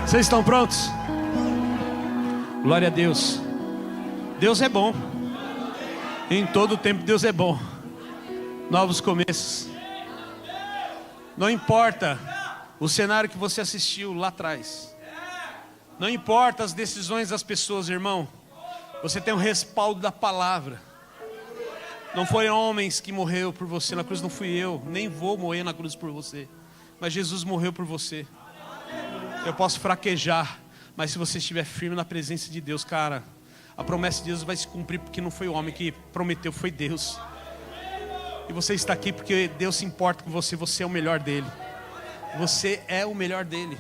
Vocês estão prontos? Glória a Deus. Deus é bom. Em todo o tempo Deus é bom. Novos começos. Não importa o cenário que você assistiu lá atrás. Não importa as decisões das pessoas, irmão. Você tem o respaldo da palavra. Não foram homens que morreram por você na cruz, não fui eu. Nem vou morrer na cruz por você. Mas Jesus morreu por você. Eu posso fraquejar, mas se você estiver firme na presença de Deus, cara, a promessa de Deus vai se cumprir, porque não foi o homem que prometeu, foi Deus. E você está aqui porque Deus se importa com você, você é o melhor dele. Você é o melhor dele.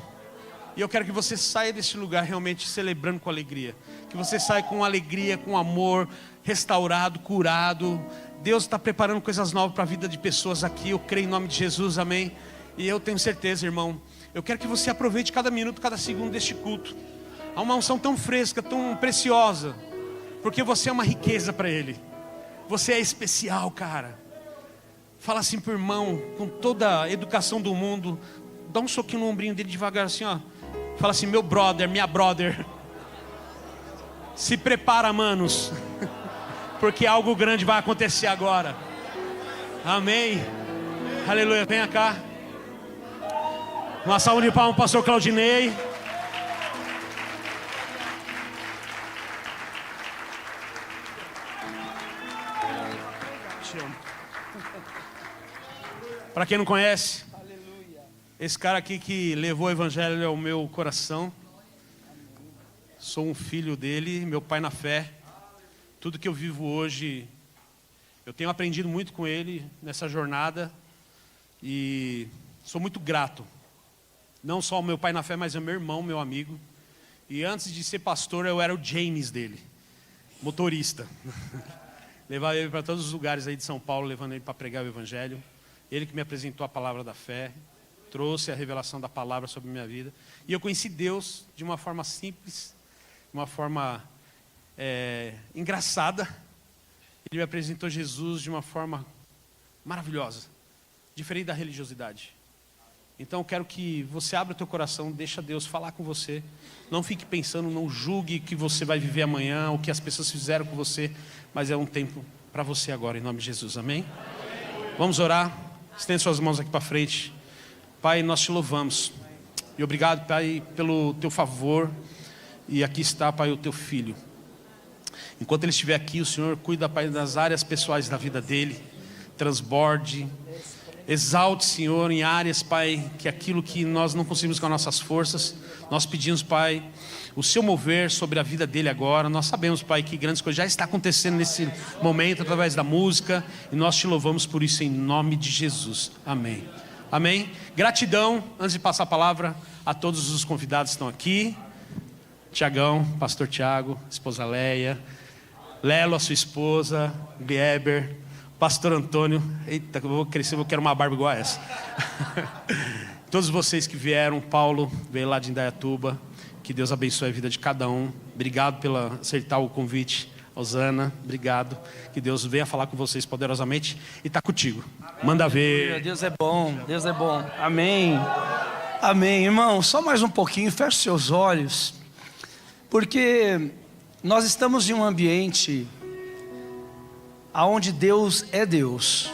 E eu quero que você saia deste lugar realmente celebrando com alegria. Que você saia com alegria, com amor, restaurado, curado. Deus está preparando coisas novas para a vida de pessoas aqui. Eu creio em nome de Jesus, amém. E eu tenho certeza, irmão, eu quero que você aproveite cada minuto, cada segundo deste culto. Há uma unção tão fresca, tão preciosa, porque você é uma riqueza para Ele. Você é especial, cara. Fala assim pro irmão, com toda a educação do mundo. Dá um soquinho no ombrinho dele devagar assim, ó. Fala assim, meu brother, minha brother. Se prepara, manos, porque algo grande vai acontecer agora. Amém. Aleluia, venha cá. Uma salva de palmas, pastor Claudinei. Para quem não conhece, esse cara aqui que levou o evangelho ao meu coração. Sou um filho dele, meu pai na fé. Tudo que eu vivo hoje, eu tenho aprendido muito com ele nessa jornada. E sou muito grato. Não só ao meu pai na fé, mas ao meu irmão, meu amigo. E antes de ser pastor, eu era o James dele, motorista. Levava ele para todos os lugares aí de São Paulo, levando ele para pregar o evangelho. Ele que me apresentou a palavra da fé, trouxe a revelação da palavra sobre a minha vida. E eu conheci Deus de uma forma simples, de uma forma engraçada. Ele me apresentou Jesus de uma forma maravilhosa, diferente da religiosidade. Então eu quero que você abra o teu coração, deixa Deus falar com você. Não fique pensando, não julgue que você vai viver amanhã, o que as pessoas fizeram com você, mas é um tempo para você agora, em nome de Jesus, amém? Vamos orar, estende suas mãos aqui para frente. Pai, nós te louvamos, e obrigado, Pai, pelo teu favor, e aqui está, Pai, o teu filho. Enquanto ele estiver aqui, o Senhor cuida, Pai, das áreas pessoais da vida dele, transborde, exalte, Senhor, em áreas, Pai, que aquilo que nós não conseguimos com as nossas forças, nós pedimos, Pai, o seu mover sobre a vida dele agora. Nós sabemos, Pai, que grandes coisas já estão acontecendo nesse momento, através da música, e nós te louvamos por isso em nome de Jesus, amém. Amém. Gratidão, antes de passar a palavra a todos os convidados que estão aqui. Tiagão, pastor Tiago, esposa Leia, Lelo, a sua esposa, Glieber, pastor Antônio. Eita, eu vou crescer, eu quero uma barba igual a essa. Todos vocês que vieram, Paulo veio lá de Indaiatuba, que Deus abençoe a vida de cada um. Obrigado pela aceitar o convite. Osana, obrigado. Que Deus venha falar com vocês poderosamente e está contigo. Manda ver. Deus é bom, Deus é bom. Amém. Amém, irmão. Só mais um pouquinho, feche seus olhos, porque nós estamos em um ambiente aonde Deus é Deus.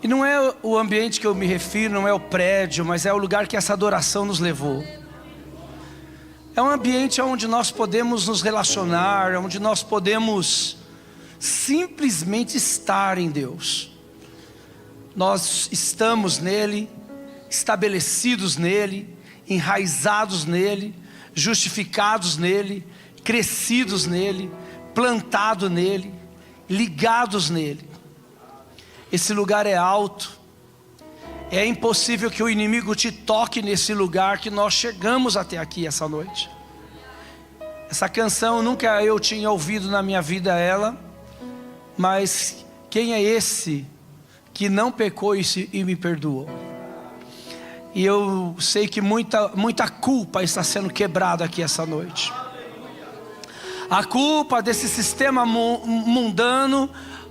E não é o ambiente que eu me refiro, não é o prédio, mas é o lugar que essa adoração nos levou. É um ambiente onde nós podemos nos relacionar, onde nós podemos simplesmente estar em Deus. Nós estamos nele, estabelecidos nele, enraizados nele, justificados nele, crescidos nele, plantados nele, ligados nele. Esse lugar é alto. É impossível que o inimigo te toque nesse lugar que nós chegamos até aqui essa noite. Essa canção nunca eu tinha ouvido na minha vida ela, mas quem é esse que não pecou e me perdoou? E eu sei que muita culpa está sendo quebrada aqui essa noite. A culpa desse sistema mundano,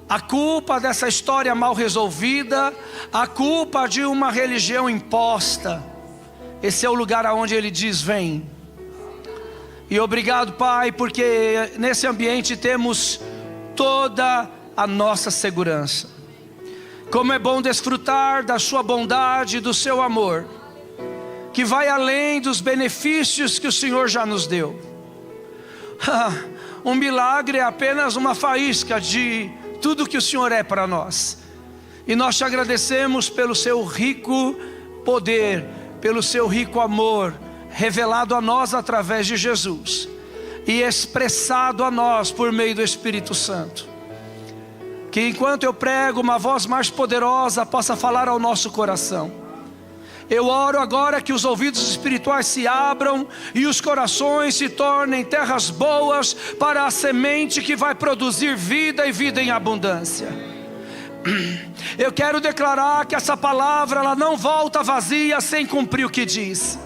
a culpa dessa história mal resolvida, a culpa de uma religião imposta, esse é o lugar aonde Ele diz: vem. E obrigado, Pai, porque nesse ambiente temos toda a nossa segurança. Como é bom desfrutar da sua bondade e do seu amor, que vai além dos benefícios que o Senhor já nos deu. Um milagre é apenas uma faísca de tudo que o Senhor é para nós. E nós te agradecemos pelo seu rico poder, pelo seu rico amor, revelado a nós através de Jesus e expressado a nós por meio do Espírito Santo. Que enquanto eu prego, uma voz mais poderosa possa falar ao nosso coração. Eu oro agora que os ouvidos espirituais se abram e os corações se tornem terras boas para a semente que vai produzir vida e vida em abundância. Eu quero declarar que essa palavra, ela não volta vazia sem cumprir o que diz.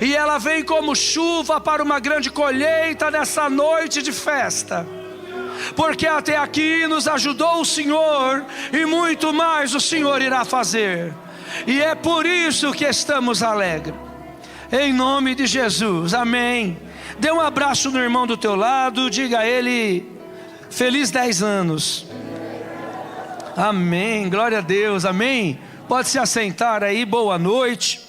E ela vem como chuva para uma grande colheita nessa noite de festa. Porque até aqui nos ajudou o Senhor, e muito mais o Senhor irá fazer. E é por isso que estamos alegres. Em nome de Jesus, amém. Dê um abraço no irmão do teu lado, diga a ele: feliz 10 anos. Amém, glória a Deus, amém. Pode se assentar aí, boa noite.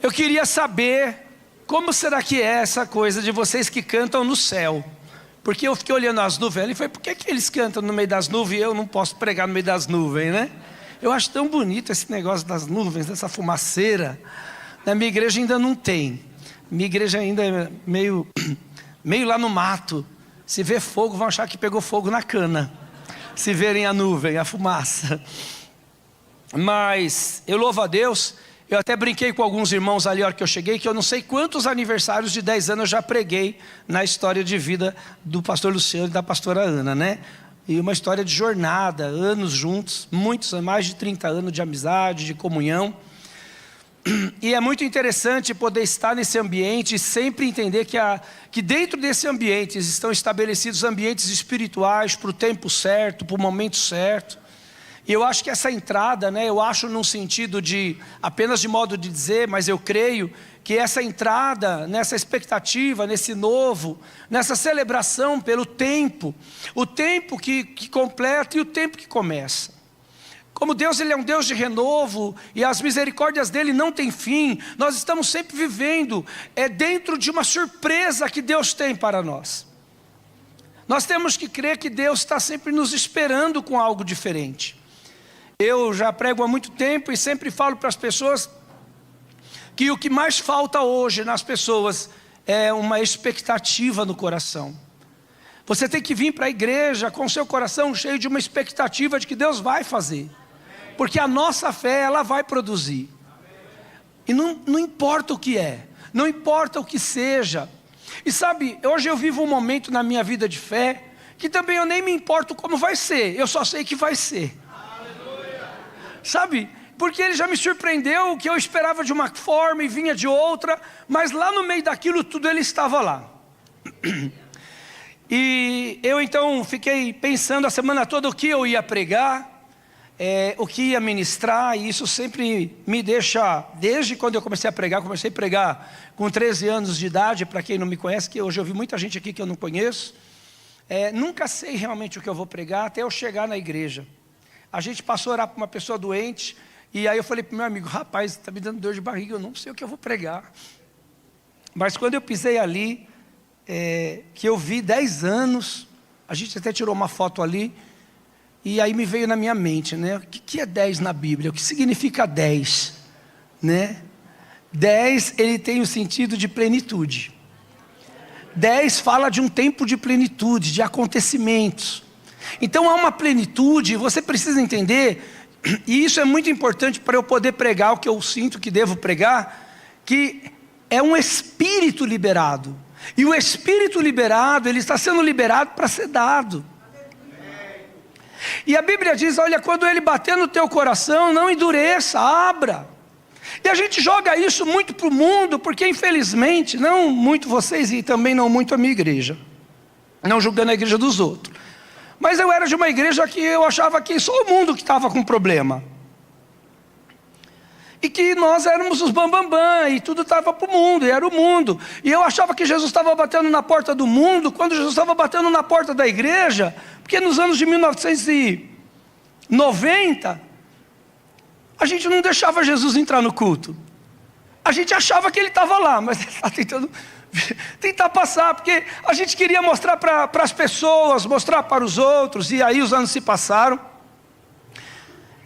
Eu queria saber, como será que é essa coisa de vocês que cantam no céu? Porque eu fiquei olhando as nuvens ali e falei: por que eles cantam no meio das nuvens e eu não posso pregar no meio das nuvens, né? Eu acho tão bonito esse negócio das nuvens, dessa fumaceira. Na minha igreja ainda não tem. Minha igreja ainda é meio lá no mato. Se vê fogo, vão achar que pegou fogo na cana. Se verem a nuvem, a fumaça. Mas eu louvo a Deus. Eu até brinquei com alguns irmãos ali a hora que eu cheguei, que eu não sei quantos aniversários de 10 anos eu já preguei na história de vida do pastor Luciano e da pastora Ana, né? E uma história de jornada, anos juntos, muitos, mais de 30 anos de amizade, de comunhão. E é muito interessante poder estar nesse ambiente e sempre entender que dentro desse ambiente estão estabelecidos ambientes espirituais para o tempo certo, para o momento certo. E eu acho que essa entrada, né, eu acho num sentido de, apenas de modo de dizer, mas eu creio que essa entrada nessa expectativa, nesse novo, nessa celebração pelo tempo, o tempo que completa e o tempo que começa. Como Deus, Ele é um Deus de renovo e as misericórdias dEle não têm fim, nós estamos sempre vivendo dentro de uma surpresa que Deus tem para nós. Nós temos que crer que Deus está sempre nos esperando com algo diferente. Eu já prego há muito tempo e sempre falo para as pessoas que o que mais falta hoje nas pessoas é uma expectativa no coração. Você tem que vir para a igreja com o seu coração cheio de uma expectativa de que Deus vai fazer. Porque a nossa fé, ela vai produzir. E não importa o que é, não importa o que seja. E sabe, hoje eu vivo um momento na minha vida de fé que também eu nem me importo como vai ser, eu só sei que vai ser. Sabe, porque Ele já me surpreendeu, que eu esperava de uma forma e vinha de outra, mas lá no meio daquilo tudo Ele estava lá. E eu então fiquei pensando a semana toda o que eu ia pregar, o que ia ministrar, e isso sempre me deixa, desde quando eu comecei a pregar com 13 anos de idade, para quem não me conhece, que hoje eu vi muita gente aqui que eu não conheço, nunca sei realmente o que eu vou pregar até eu chegar na igreja. A gente passou a orar para uma pessoa doente, e aí eu falei para o meu amigo: rapaz, está me dando dor de barriga, eu não sei o que eu vou pregar. Mas quando eu pisei ali, que eu vi 10 anos, a gente até tirou uma foto ali, e aí me veio na minha mente, né? O que é 10 na Bíblia? O que significa 10? Né? 10, ele tem o sentido de plenitude. 10 fala de um tempo de plenitude, de acontecimentos. Então há uma plenitude, você precisa entender, e isso é muito importante para eu poder pregar o que eu sinto que devo pregar, que é um espírito liberado. E o espírito liberado, ele está sendo liberado para ser dado. E a Bíblia diz: olha, quando ele bater no teu coração, não endureça, abra. E a gente joga isso muito para o mundo, porque infelizmente, não muito vocês e também não muito a minha igreja, não julgando a igreja dos outros, mas eu era de uma igreja que eu achava que só o mundo que estava com problema. e que nós éramos os bambambam, e tudo estava para o mundo, e era o mundo. E eu achava que Jesus estava batendo na porta do mundo, quando Jesus estava batendo na porta da igreja, porque nos anos de 1990, a gente não deixava Jesus entrar no culto. A gente achava que ele estava lá, mas ele está tentando tentar passar, porque a gente queria mostrar para as pessoas, mostrar para os outros, e aí os anos se passaram.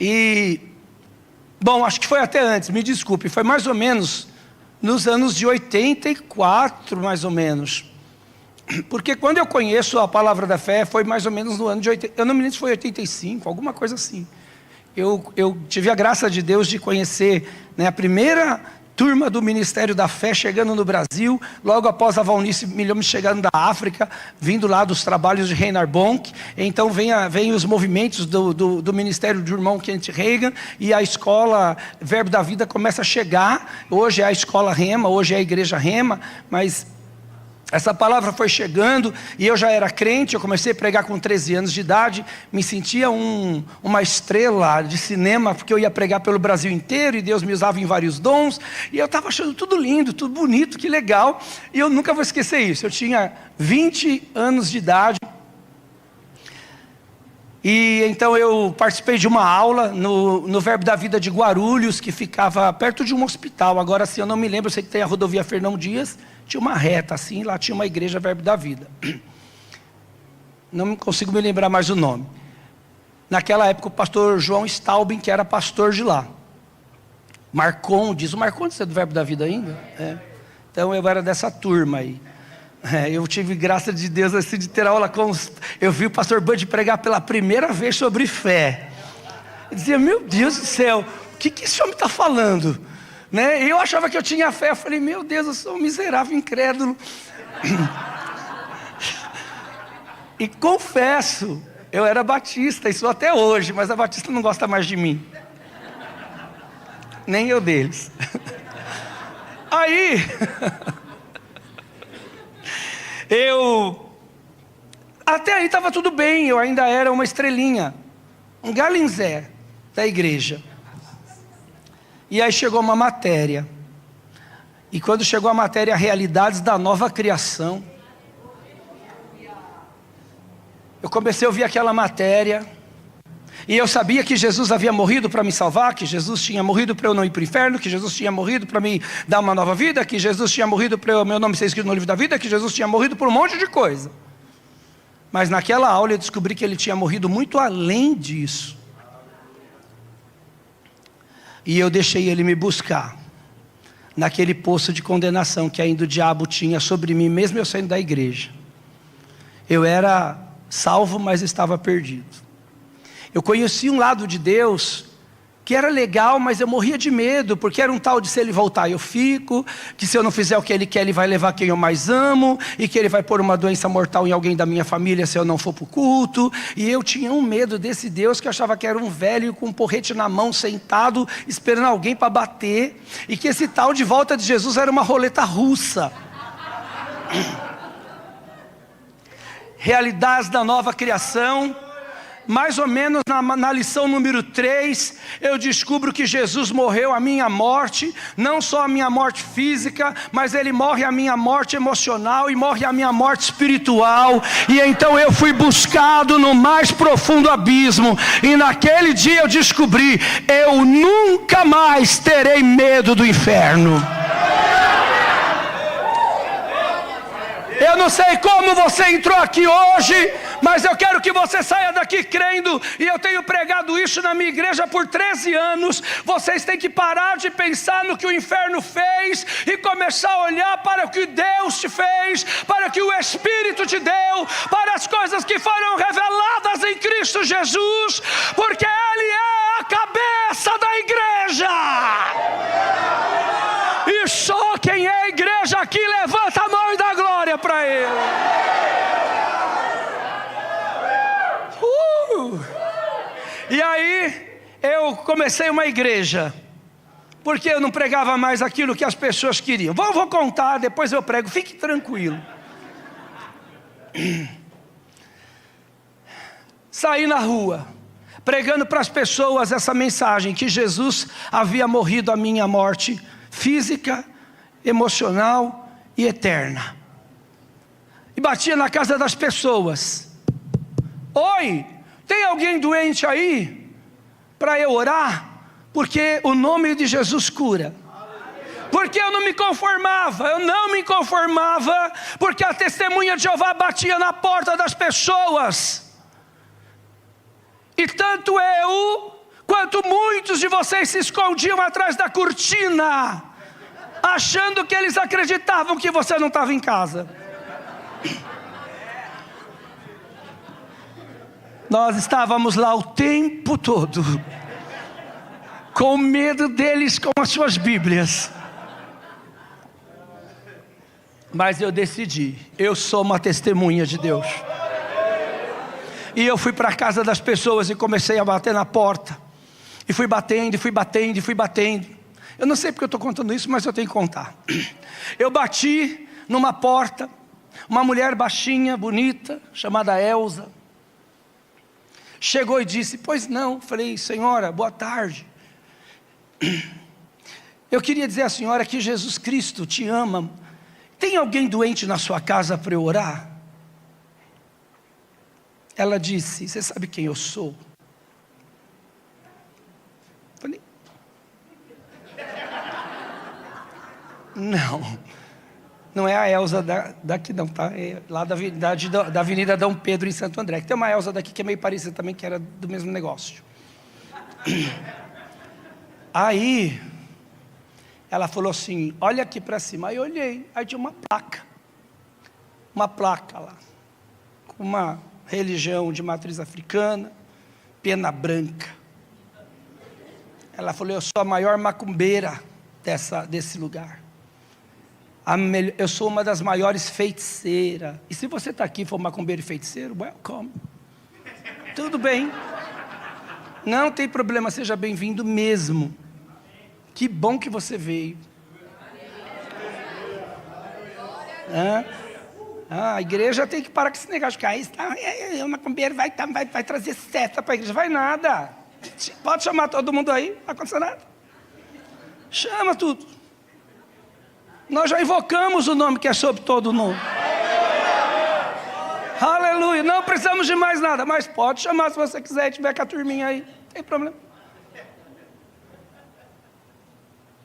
E, bom, acho que foi até antes, me desculpe, foi mais ou menos nos anos de 84, mais ou menos. Porque quando eu conheço a palavra da fé, foi mais ou menos no ano de 80, eu não me lembro se foi 85, alguma coisa assim. Eu tive a graça de Deus de conhecer, né, a primeira turma do Ministério da Fé chegando no Brasil, logo após a Valnice Milhomem chegando da África, vindo lá dos trabalhos de Reinhard Bonk. Então vem os movimentos do Ministério do irmão Kenneth Reagan, e a escola Verbo da Vida começa a chegar. Hoje é a escola Rema, hoje é a igreja Rema, mas essa palavra foi chegando, e eu já era crente. Eu comecei a pregar com 13 anos de idade, me sentia uma estrela de cinema, porque eu ia pregar pelo Brasil inteiro, e Deus me usava em vários dons, e eu estava achando tudo lindo, tudo bonito, que legal, e eu nunca vou esquecer isso. Eu tinha 20 anos de idade, e então eu participei de uma aula no Verbo da Vida de Guarulhos, que ficava perto de um hospital. Agora, se eu não me lembro, eu sei que tem a rodovia Fernão Dias, tinha uma reta assim, lá tinha uma igreja Verbo da Vida. Não consigo me lembrar mais o nome. Naquela época o pastor João Staubin, que era pastor de lá. Marcon, diz o Marcon, você é do Verbo da Vida ainda? É. Então eu era dessa turma aí. Eu tive graça de Deus assim, de ter aula com eu vi o pastor Bud pregar pela primeira vez sobre fé. Eu dizia, meu Deus do céu, o que esse homem está falando? Né? Eu achava que eu tinha fé. Eu falei, meu Deus, eu sou um miserável incrédulo. E confesso, eu era batista, e sou até hoje, mas a batista não gosta mais de mim, nem eu deles. Aí até aí estava tudo bem, eu ainda era uma estrelinha, um galinzé da igreja. E aí chegou uma matéria, e quando chegou a matéria Realidades da Nova Criação, eu comecei a ouvir aquela matéria, e eu sabia que Jesus havia morrido para me salvar, que Jesus tinha morrido para eu não ir para o inferno, que Jesus tinha morrido para me dar uma nova vida, que Jesus tinha morrido para o meu nome ser escrito no livro da vida, que Jesus tinha morrido por um monte de coisa. Mas naquela aula eu descobri que ele tinha morrido muito além disso. E eu deixei ele me buscar naquele poço de condenação que ainda o diabo tinha sobre mim, mesmo eu saindo da igreja. Eu era salvo, mas estava perdido. Eu conheci um lado de Deus que era legal, mas eu morria de medo, porque era um tal de se ele voltar eu fico, que se eu não fizer o que ele quer, ele vai levar quem eu mais amo, e que ele vai pôr uma doença mortal em alguém da minha família se eu não for para o culto. E eu tinha um medo desse Deus, que eu achava que era um velho com um porrete na mão, sentado, esperando alguém para bater, e que esse tal de volta de Jesus era uma roleta russa. Realidades da Nova Criação. Mais ou menos na lição número 3, eu descubro que Jesus morreu a minha morte, não só a minha morte física, mas Ele morre a minha morte emocional e morre a minha morte espiritual. E então eu fui buscado no mais profundo abismo, e naquele dia eu descobri, eu nunca mais terei medo do inferno. Eu não sei como você entrou aqui hoje, mas eu quero que você saia daqui crendo, e eu tenho pregado isso na minha igreja por 13 anos. Vocês têm que parar de pensar no que o inferno fez e começar a olhar para o que Deus te fez, para o que o Espírito te deu, para as coisas que foram reveladas em Cristo Jesus, porque Ele é a cabeça da igreja. E só quem é igreja aqui levanta a mão e dá glória para Ele. E aí eu comecei uma igreja, porque eu não pregava mais aquilo que as pessoas queriam. Vou contar, depois eu prego, fique tranquilo. Saí na rua, pregando para as pessoas essa mensagem, que Jesus havia morrido a minha morte física, emocional e eterna. E batia na casa das pessoas: oi, tem alguém doente aí para eu orar? Porque o nome de Jesus cura. Porque eu não me conformava, porque a testemunha de Jeová batia na porta das pessoas. E tanto eu, quanto muitos de vocês se escondiam atrás da cortina, achando que eles acreditavam que você não estava em casa. Nós estávamos lá o tempo todo, com medo deles com as suas Bíblias. Mas eu decidi, eu sou uma testemunha de Deus. E eu fui para a casa das pessoas e comecei a bater na porta. E fui batendo. Eu não sei porque eu estou contando isso, mas eu tenho que contar. Eu bati numa porta, uma mulher baixinha, bonita, chamada Elza, chegou e disse: pois não. Falei: senhora, boa tarde. Eu queria dizer à senhora que Jesus Cristo te ama. Tem alguém doente na sua casa para eu orar? Ela disse: você sabe quem eu sou? Falei: não é a Elza daqui não, tá? É lá da Avenida Dom Pedro em Santo André, que tem uma Elza daqui que é meio parecida também, que era do mesmo negócio. Aí ela falou assim: olha aqui para cima. Aí eu olhei, aí tinha uma placa lá, com uma religião de matriz africana, pena branca. Ela falou: eu sou a maior macumbeira desse lugar. Eu sou uma das maiores feiticeiras. E se você está aqui e for macumbeiro e feiticeiro, welcome. Tudo bem. Não tem problema, seja bem-vindo mesmo. Que bom que você veio. A igreja tem que parar com esse negócio de que o macumbeiro vai trazer seta para a igreja. Vai nada. Pode chamar todo mundo aí, não vai acontecer nada. Chama tudo. Nós já invocamos o nome que é sobre todo o nome. Aleluia. Não precisamos de mais nada, mas pode chamar se você quiser e tiver com a turminha aí. Não tem problema.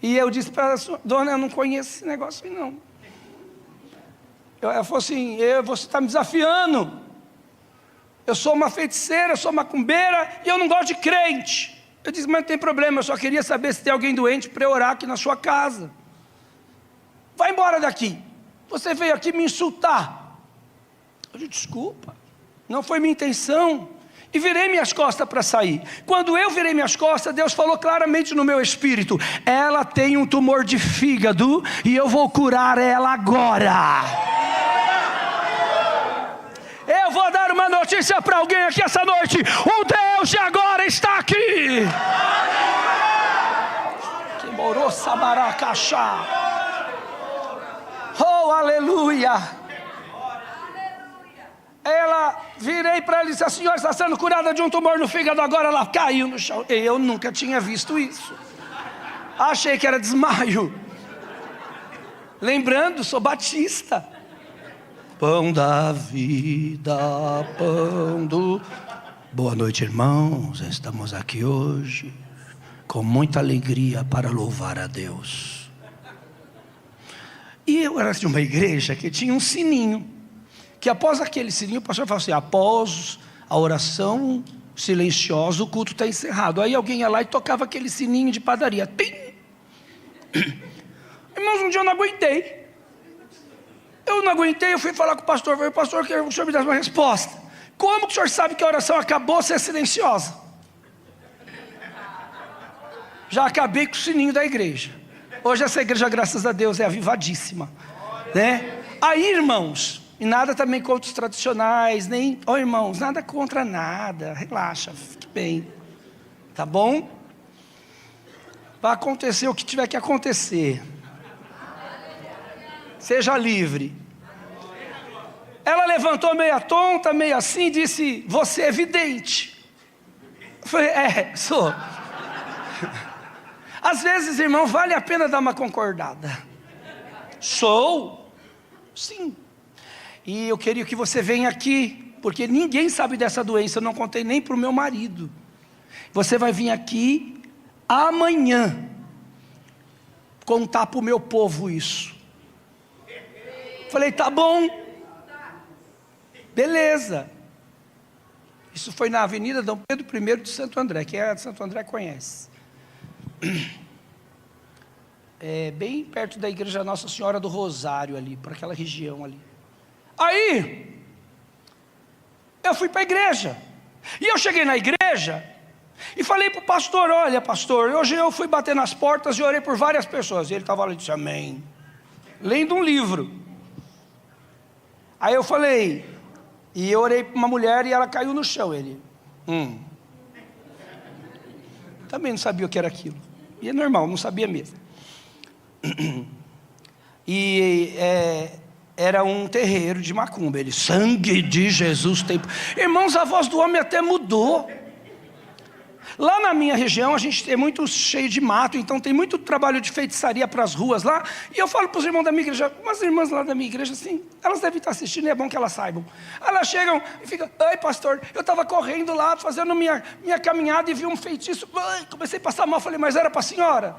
E eu disse para ela: dona, eu não conheço esse negócio aí não. Ela falou assim: você está me desafiando. Eu sou uma feiticeira, eu sou macumbeira e eu não gosto de crente. Eu disse: mas não tem problema, eu só queria saber se tem alguém doente para eu orar aqui na sua casa. Vai embora daqui. Você veio aqui me insultar. Eu disse: desculpa, não foi minha intenção. E virei minhas costas para sair. Quando eu virei minhas costas, Deus falou claramente no meu espírito: ela tem um tumor de fígado e eu vou curar ela agora. Eu vou dar uma notícia para alguém aqui essa noite: o Deus de agora está aqui. Que morou sabaracachá. Oh, aleluia. Virei para ela e disse: a senhora está sendo curada de um tumor no fígado agora. Ela caiu no chão. Eu nunca tinha visto isso. Achei que era desmaio. Lembrando, sou batista. Pão da vida, pão do... Boa noite, irmãos. Estamos aqui hoje com muita alegria para louvar a Deus. E eu era de uma igreja que tinha um sininho, que após aquele sininho, o pastor falou assim: após a oração silenciosa, o culto está encerrado. Aí alguém ia lá e tocava aquele sininho de padaria. Tim! Irmãos, um dia eu não aguentei. Eu fui falar com o pastor. Falei: pastor, quero que o senhor me dê uma resposta. Como que o senhor sabe que a oração acabou se é silenciosa? Já acabei com o sininho da igreja. Hoje essa igreja, graças a Deus, é avivadíssima, né? Aí, irmãos, e nada também contra os tradicionais, nem... irmãos, nada contra nada. Relaxa, fique bem. Tá bom? Vai acontecer o que tiver que acontecer. Seja livre. Ela levantou meia tonta, meio assim, e disse: você é vidente. Eu falei, sou. Às vezes, irmão, vale a pena dar uma concordada. Sou? Sim. E eu queria que você venha aqui, porque ninguém sabe dessa doença, eu não contei nem para o meu marido. Você vai vir aqui amanhã contar para o meu povo isso. Falei, tá bom. Beleza. Isso foi na Avenida Dom Pedro I de Santo André. Quem é de Santo André conhece. É bem perto da igreja Nossa Senhora do Rosário ali, por aquela região ali. Aí, eu fui para a igreja. E eu cheguei na igreja e falei para o pastor, olha pastor, hoje eu fui bater nas portas e orei por várias pessoas. E ele estava lá e disse, amém. Lendo um livro. Aí eu falei, e eu orei para uma mulher e ela caiu no chão. Ele, também não sabia o que era aquilo. E é normal, não sabia mesmo. E era um terreiro de macumba. Ele, sangue de Jesus tem... Irmãos, a voz do homem até mudou. Lá na minha região a gente é muito cheio de mato, então tem muito trabalho de feitiçaria para as ruas lá. E eu falo para os irmãos da minha igreja, umas irmãs lá da minha igreja assim, elas devem estar assistindo e é bom que elas saibam. Elas chegam e ficam, ai pastor, eu estava correndo lá, fazendo minha caminhada e vi um feitiço, ai, comecei a passar mal, falei, mas era para a senhora?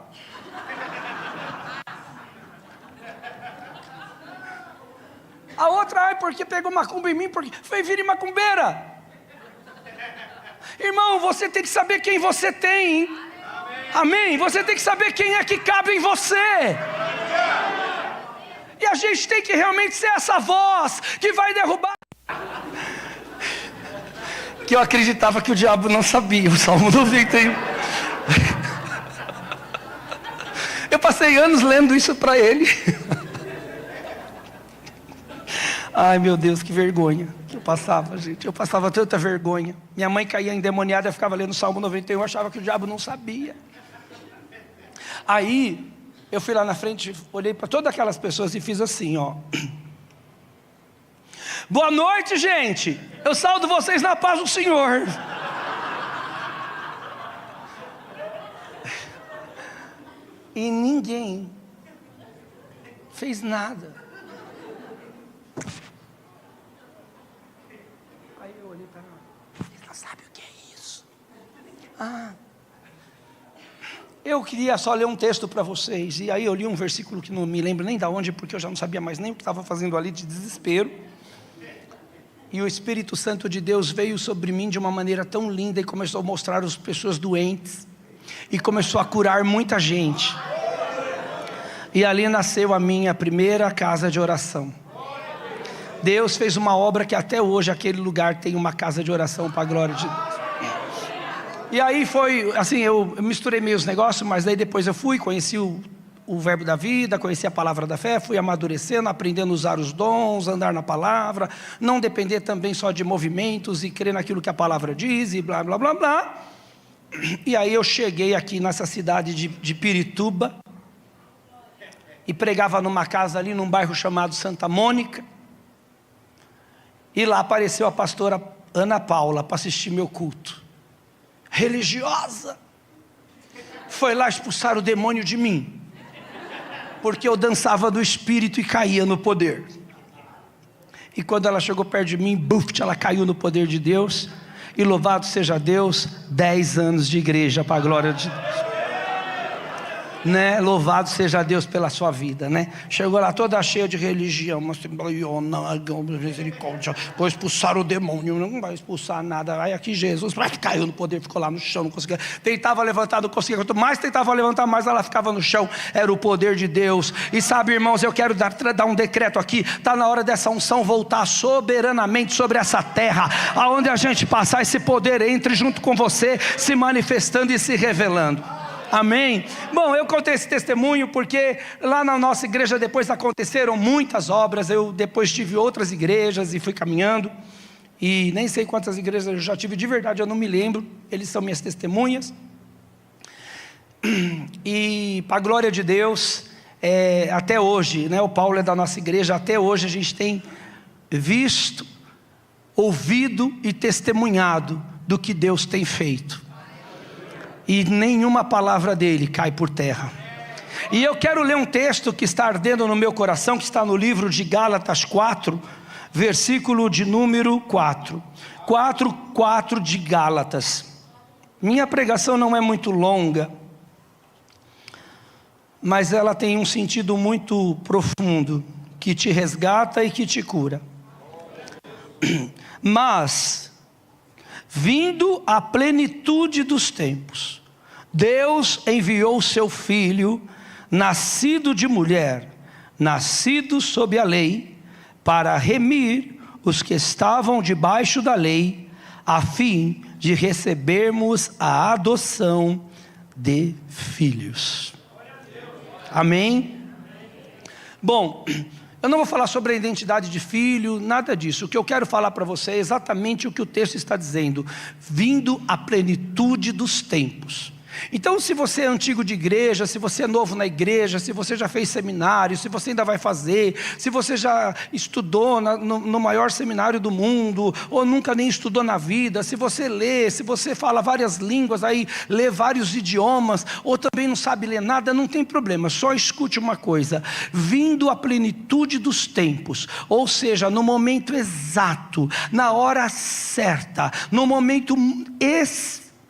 A outra, ai, porque pegou macumba em mim, porque foi vir macumbeira. Irmão, você tem que saber quem você tem, hein? Amém? Você tem que saber quem é que cabe em você. E a gente tem que realmente ser essa voz que vai derrubar. Que eu acreditava que o diabo não sabia, o Salmo 91. Eu passei anos lendo isso para ele. Ai meu Deus, que vergonha que eu passava, gente. Eu passava tanta vergonha. Minha mãe caía endemoniada, eu ficava lendo o Salmo 91, eu achava que o diabo não sabia. Aí, eu fui lá na frente, olhei para todas aquelas pessoas e fiz assim, ó. Boa noite, gente. Eu saúdo vocês na paz do Senhor. E ninguém fez nada. Aí eu olhei para ela, você não sabe o que é isso? Eu queria só ler um texto para vocês. E aí eu li um versículo que não me lembro nem de onde, porque eu já não sabia mais nem o que estava fazendo ali de desespero. E o Espírito Santo de Deus veio sobre mim de uma maneira tão linda e começou a mostrar as pessoas doentes. E começou a curar muita gente. E ali nasceu a minha primeira casa de oração. Deus fez uma obra que até hoje aquele lugar tem uma casa de oração para a glória de Deus. E aí foi, assim, eu misturei meio os negócios, mas daí depois eu fui, conheci o verbo da vida, conheci a palavra da fé, fui amadurecendo, aprendendo a usar os dons, andar na palavra, não depender também só de movimentos e crer naquilo que a palavra diz e blá, blá, blá, blá. E aí eu cheguei aqui nessa cidade de Pirituba e pregava numa casa ali, num bairro chamado Santa Mônica. E lá apareceu a pastora Ana Paula para assistir meu culto. Religiosa. Foi lá expulsar o demônio de mim. Porque eu dançava do Espírito e caía no poder. E quando ela chegou perto de mim, ela caiu no poder de Deus. E louvado seja Deus, 10 anos de igreja para a glória de Deus. Né? Louvado seja Deus pela sua vida, né? Chegou lá toda cheia de religião, mas misericórdia, vou expulsar o demônio, não vai expulsar nada. Aí aqui Jesus caiu no poder, ficou lá no chão, não conseguia, tentava levantar, não conseguia, quanto mais tentava levantar, mais ela ficava no chão. Era o poder de Deus. E sabe, irmãos, eu quero dar um decreto aqui. Está na hora dessa unção voltar soberanamente sobre essa terra, aonde a gente passar, esse poder entre junto com você, se manifestando e se revelando. Amém? Bom, eu contei esse testemunho porque lá na nossa igreja depois aconteceram muitas obras. Eu depois tive outras igrejas e fui caminhando. E nem sei quantas igrejas eu já tive de verdade, eu não me lembro. Eles são minhas testemunhas. E para a glória de Deus, até hoje, né, o Paulo é da nossa igreja, até hoje a gente tem visto, ouvido e testemunhado do que Deus tem feito. e nenhuma palavra dele cai por terra. E eu quero ler um texto que está ardendo no meu coração, que está no livro de Gálatas 4, versículo de número 4. 4 de Gálatas. Minha pregação não é muito longa, mas ela tem um sentido muito profundo, que te resgata e que te cura. Mas, vindo a plenitude dos tempos, Deus enviou o seu Filho, nascido de mulher, nascido sob a lei, para remir os que estavam debaixo da lei, a fim de recebermos a adoção de filhos. Amém? Bom, eu não vou falar sobre a identidade de filho, nada disso. O que eu quero falar para você é exatamente o que o texto está dizendo: vindo a plenitude dos tempos. Então, se você é antigo de igreja, se você é novo na igreja, se você já fez seminário, se você ainda vai fazer, se você já estudou no maior seminário do mundo, ou nunca nem estudou na vida, se você lê, se você fala várias línguas, aí lê vários idiomas, ou também não sabe ler nada, não tem problema, só escute uma coisa: vindo a plenitude dos tempos, ou seja, no momento exato, na hora certa, no momento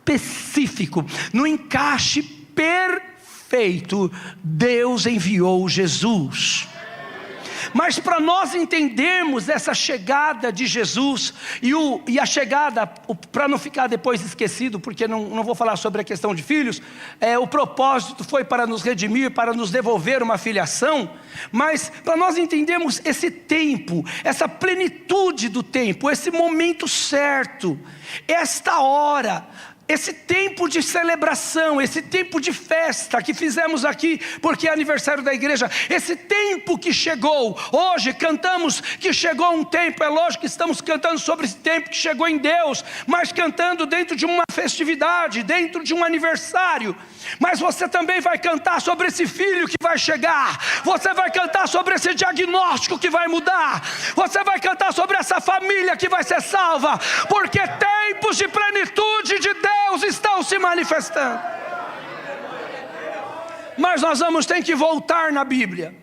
específico, no encaixe perfeito, Deus enviou Jesus. Mas para nós entendermos essa chegada de Jesus, e a chegada, para não ficar depois esquecido, porque não vou falar sobre a questão de filhos, o propósito foi para nos redimir, para nos devolver uma filiação, mas para nós entendermos esse tempo, essa plenitude do tempo, esse momento certo, esta hora, esse tempo de celebração, esse tempo de festa que fizemos aqui, porque é aniversário da igreja, esse tempo que chegou, hoje cantamos que chegou um tempo, é lógico que estamos cantando sobre esse tempo que chegou em Deus, mas cantando dentro de uma festividade, dentro de um aniversário. Mas você também vai cantar sobre esse filho que vai chegar, você vai cantar sobre esse diagnóstico que vai mudar, você vai cantar sobre essa família que vai ser salva, porque tempos de plenitude de Deus estão se manifestando. Mas nós vamos ter que voltar na Bíblia,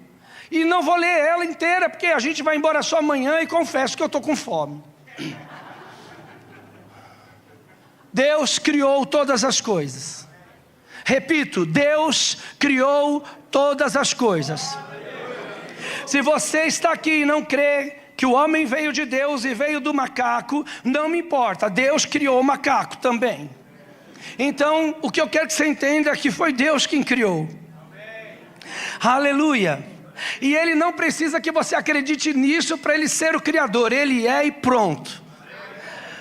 e não vou ler ela inteira, porque a gente vai embora só amanhã, e confesso que eu estou com fome. Deus criou todas as coisas. Repito, Deus criou todas as coisas. Se você está aqui e não crê que o homem veio de Deus e veio do macaco, não me importa, Deus criou o macaco também. Então, o que eu quero que você entenda é que foi Deus quem criou. Aleluia. E Ele não precisa que você acredite nisso para Ele ser o Criador, Ele é e pronto.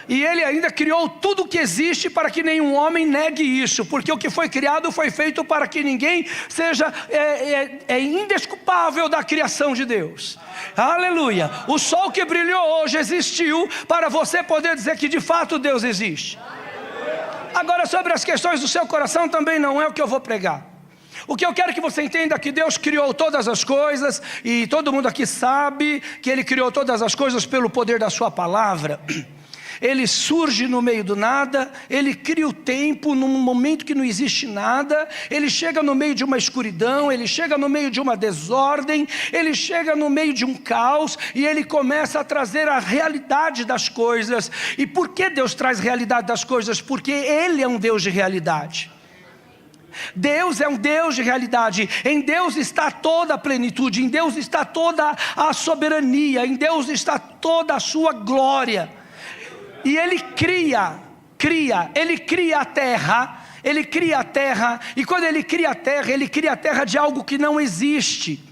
E Ele ainda criou tudo o que existe para que nenhum homem negue isso, porque o que foi criado foi feito para que ninguém seja indesculpável da criação de Deus. Aleluia. O sol que brilhou hoje existiu para você poder dizer que de fato Deus existe. Agora, sobre as questões do seu coração também não é o que eu vou pregar. O que eu quero que você entenda é que Deus criou todas as coisas, e todo mundo aqui sabe que Ele criou todas as coisas pelo poder da sua palavra. Ele surge no meio do nada, Ele cria o tempo num momento que não existe nada, Ele chega no meio de uma escuridão, Ele chega no meio de uma desordem, Ele chega no meio de um caos, e Ele começa a trazer a realidade das coisas. E por que Deus traz realidade das coisas? Porque Ele é um Deus de realidade. Deus é um Deus de realidade. Em Deus está toda a plenitude, em Deus está toda a soberania, em Deus está toda a sua glória. E Ele Ele cria a terra, e quando Ele cria a terra de algo que não existe.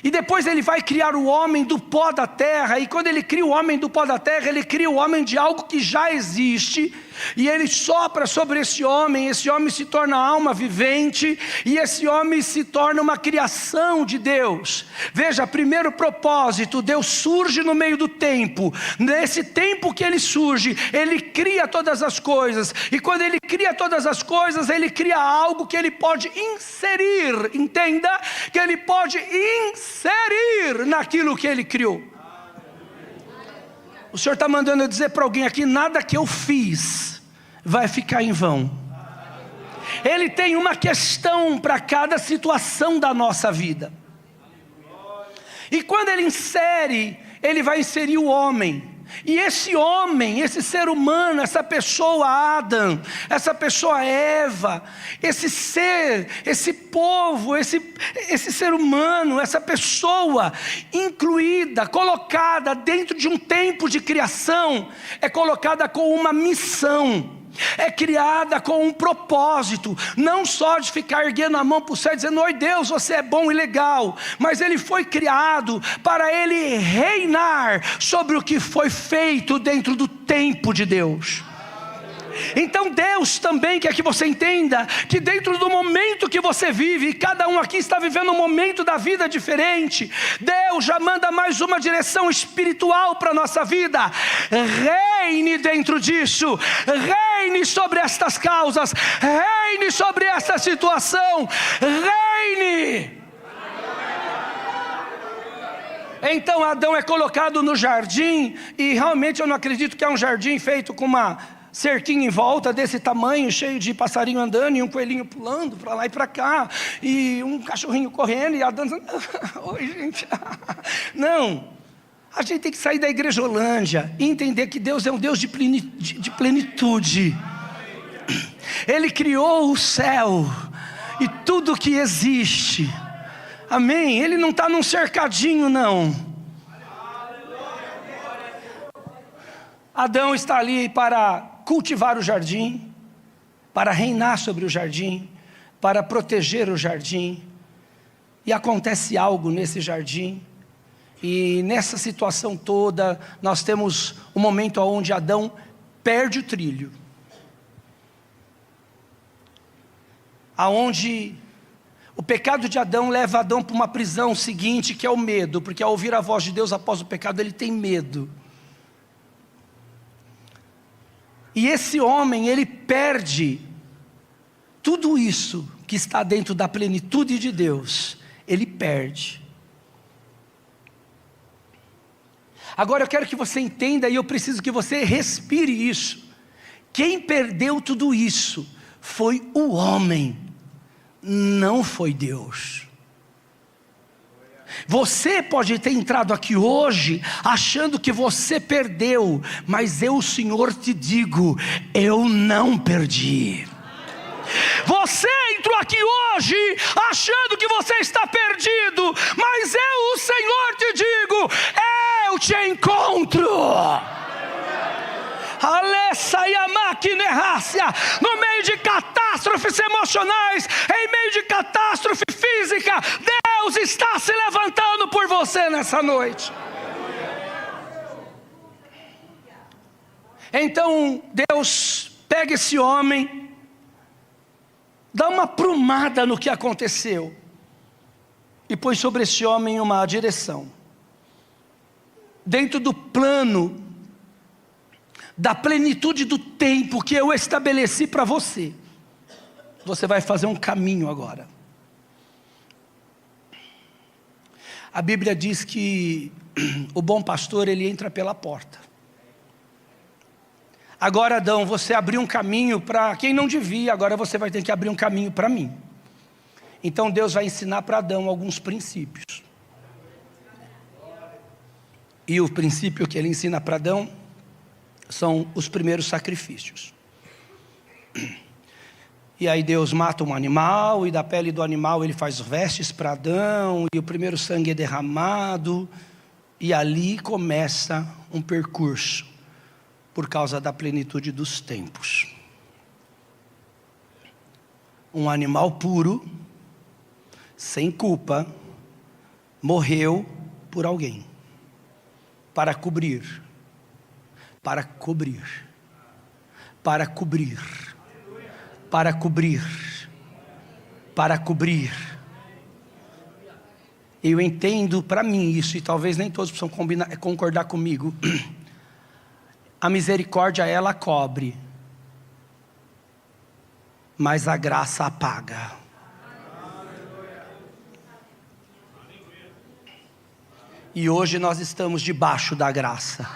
E depois Ele vai criar o homem do pó da terra, e quando Ele cria o homem do pó da terra, Ele cria o homem de algo que já existe, e Ele sopra sobre esse homem se torna alma vivente, e esse homem se torna uma criação de Deus. Veja, primeiro propósito, Deus surge no meio do tempo. Nesse tempo que Ele surge, Ele cria todas as coisas, e quando Ele cria todas as coisas, Ele cria algo que Ele pode inserir, entenda, que Ele pode inserir naquilo que Ele criou. O Senhor está mandando eu dizer para alguém aqui: nada que eu fiz vai ficar em vão. Ele tem uma questão para cada situação da nossa vida. E quando Ele insere, Ele vai inserir o homem. E esse homem, esse ser humano, essa pessoa Adão, essa pessoa Eva, esse ser, esse povo, esse ser humano, essa pessoa incluída, colocada dentro de um tempo de criação, é colocada com uma missão. É criada com um propósito, não só de ficar erguendo a mão para o céu dizendo: oi Deus, você é bom e legal, mas ele foi criado para ele reinar sobre o que foi feito dentro do tempo de Deus. Então Deus também quer que você entenda que dentro do momento que você vive, e cada um aqui está vivendo um momento da vida diferente, Deus já manda mais uma direção espiritual para a nossa vida. Reine dentro disso, reine sobre estas causas, reine sobre esta situação, reine. Então Adão é colocado no jardim, e realmente eu não acredito que é um jardim feito com uma cerquinho em volta desse tamanho, cheio de passarinho andando e um coelhinho pulando para lá e para cá, e um cachorrinho correndo e Adão dizendo: oi gente. Não, a gente tem que sair da igrejolândia e entender que Deus é um Deus de plenitude. Ele criou o céu e tudo que existe, amém? Ele não está num cercadinho não. Adão está ali para cultivar o jardim, para reinar sobre o jardim, para proteger o jardim. E acontece algo nesse jardim, e nessa situação toda, nós temos um momento onde Adão perde o trilho. Aonde o pecado de Adão leva Adão para uma prisão seguinte, que é o medo, porque ao ouvir a voz de Deus após o pecado, ele tem medo. E esse homem, ele perde tudo isso que está dentro da plenitude de Deus, ele perde. Agora eu quero que você entenda, e eu preciso que você respire isso. Quem perdeu tudo isso foi o homem, não foi Deus. Você pode ter entrado aqui hoje achando que você perdeu, mas eu, o Senhor, te digo, eu não perdi. Você entrou aqui hoje achando que você está perdido, mas eu, o Senhor, te digo, eu te encontro. No meio de catástrofes emocionais, em meio de catástrofe física, Deus está se levantando por você nessa noite. Então Deus pega esse homem, dá uma aprumada no que aconteceu e põe sobre esse homem uma direção. Dentro do plano da plenitude do tempo que eu estabeleci para você, você vai fazer um caminho agora. A Bíblia diz que o bom pastor, ele entra pela porta. Agora Adão, você abriu um caminho para quem não devia, agora você vai ter que abrir um caminho para mim. Então Deus vai ensinar para Adão alguns princípios. E o princípio que ele ensina para Adão são os primeiros sacrifícios. E aí Deus mata um animal, e da pele do animal ele faz vestes para Adão, e o primeiro sangue é derramado, e ali começa um percurso, por causa da plenitude dos tempos. Um animal puro, sem culpa, morreu por alguém, para cobrir, para cobrir, para cobrir, para cobrir, para cobrir. Eu entendo para mim isso, e talvez nem todos precisam concordar comigo. A misericórdia ela cobre, mas a graça apaga. E hoje nós estamos debaixo da graça.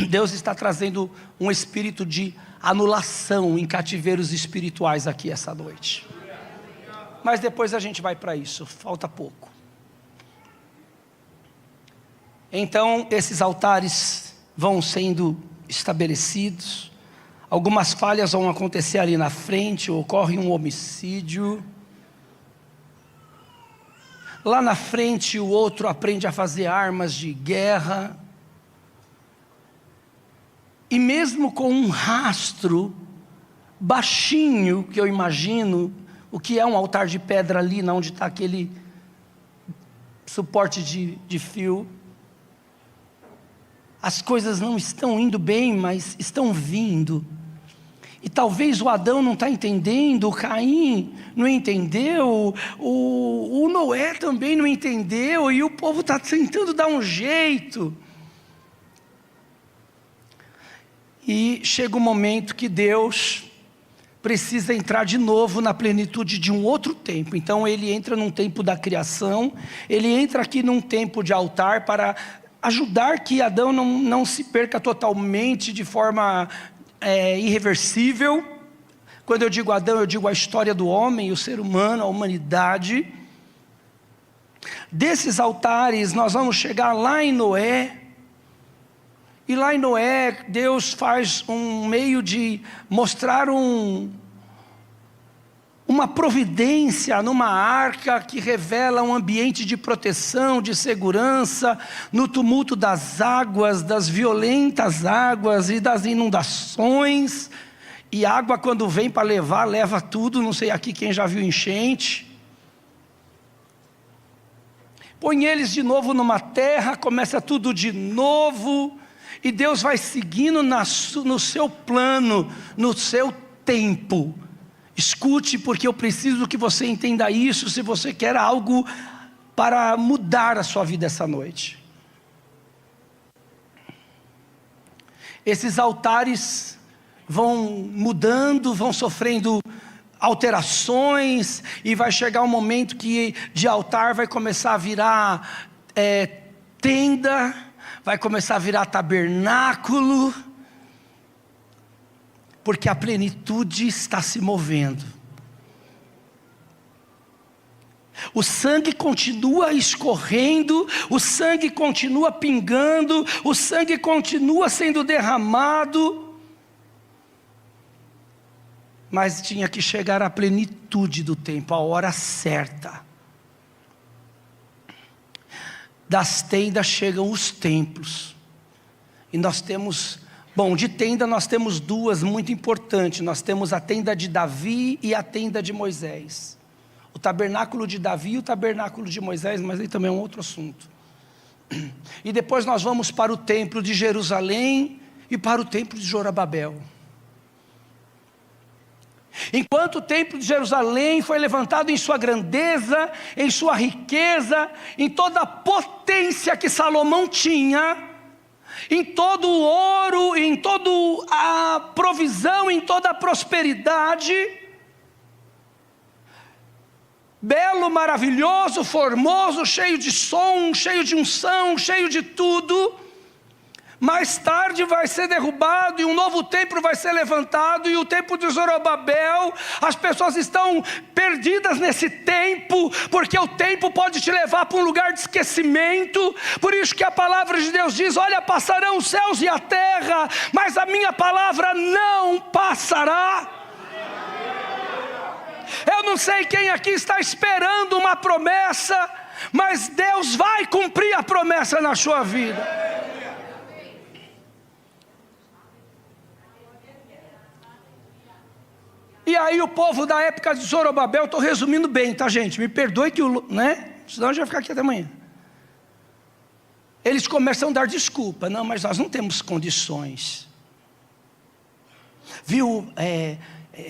Deus está trazendo um espírito de anulação em cativeiros espirituais aqui essa noite. Mas depois a gente vai para isso, falta pouco. Então esses altares vão sendo estabelecidos, algumas falhas vão acontecer ali na frente, ocorre um homicídio. Lá na frente o outro aprende a fazer armas de guerra. E mesmo com um rastro baixinho, que eu imagino, o que é um altar de pedra ali, onde está aquele suporte de fio, as coisas não estão indo bem, mas estão vindo. E talvez o Adão não está entendendo, o Caim não entendeu, o Noé também não entendeu, e o povo está tentando dar um jeito. E chega um momento que Deus precisa entrar de novo na plenitude de um outro tempo. Então ele entra num tempo da criação, ele entra aqui num tempo de altar para ajudar que Adão não se perca totalmente de forma irreversível. Quando eu digo Adão, eu digo a história do homem, o ser humano, a humanidade. Desses altares nós vamos chegar lá em Noé. E lá em Noé, Deus faz um meio de mostrar uma providência numa arca que revela um ambiente de proteção, de segurança, no tumulto das águas, das violentas águas e das inundações. E água quando vem para levar, leva tudo, não sei aqui quem já viu enchente. Põe eles de novo numa terra, começa tudo de novo. E Deus vai seguindo no seu plano, no seu tempo. Escute, porque eu preciso que você entenda isso, se você quer algo para mudar a sua vida essa noite. Esses altares vão mudando, vão sofrendo alterações, e vai chegar um momento que de altar vai começar a virar tenda, vai começar a virar tabernáculo, porque a plenitude está se movendo. O sangue continua escorrendo, o sangue continua pingando, o sangue continua sendo derramado, mas tinha que chegar à plenitude do tempo, a hora certa. Das tendas chegam os templos, e nós temos, de tenda nós temos duas muito importantes. Nós temos a tenda de Davi e a tenda de Moisés. O tabernáculo de Davi e o tabernáculo de Moisés, mas aí também é um outro assunto. E depois nós vamos para o templo de Jerusalém e para o templo de Zorobabel. Enquanto o templo de Jerusalém foi levantado em sua grandeza, em sua riqueza, em toda a potência que Salomão tinha, em todo o ouro, em toda a provisão, em toda a prosperidade, belo, maravilhoso, formoso, cheio de som, cheio de unção, cheio de tudo, mais tarde vai ser derrubado e um novo templo vai ser levantado. E o templo de Zorobabel, as pessoas estão perdidas nesse tempo, porque o tempo pode te levar para um lugar de esquecimento. Por isso que a palavra de Deus diz: olha, passarão os céus e a terra, mas a minha palavra não passará. Eu não sei quem aqui está esperando uma promessa, mas Deus vai cumprir a promessa na sua vida. E aí o povo da época de Zorobabel, estou resumindo bem, tá, gente? Me perdoe que senão eu já vou ficar aqui até amanhã. Eles começam a dar desculpa. Não, mas nós não temos condições. Viu?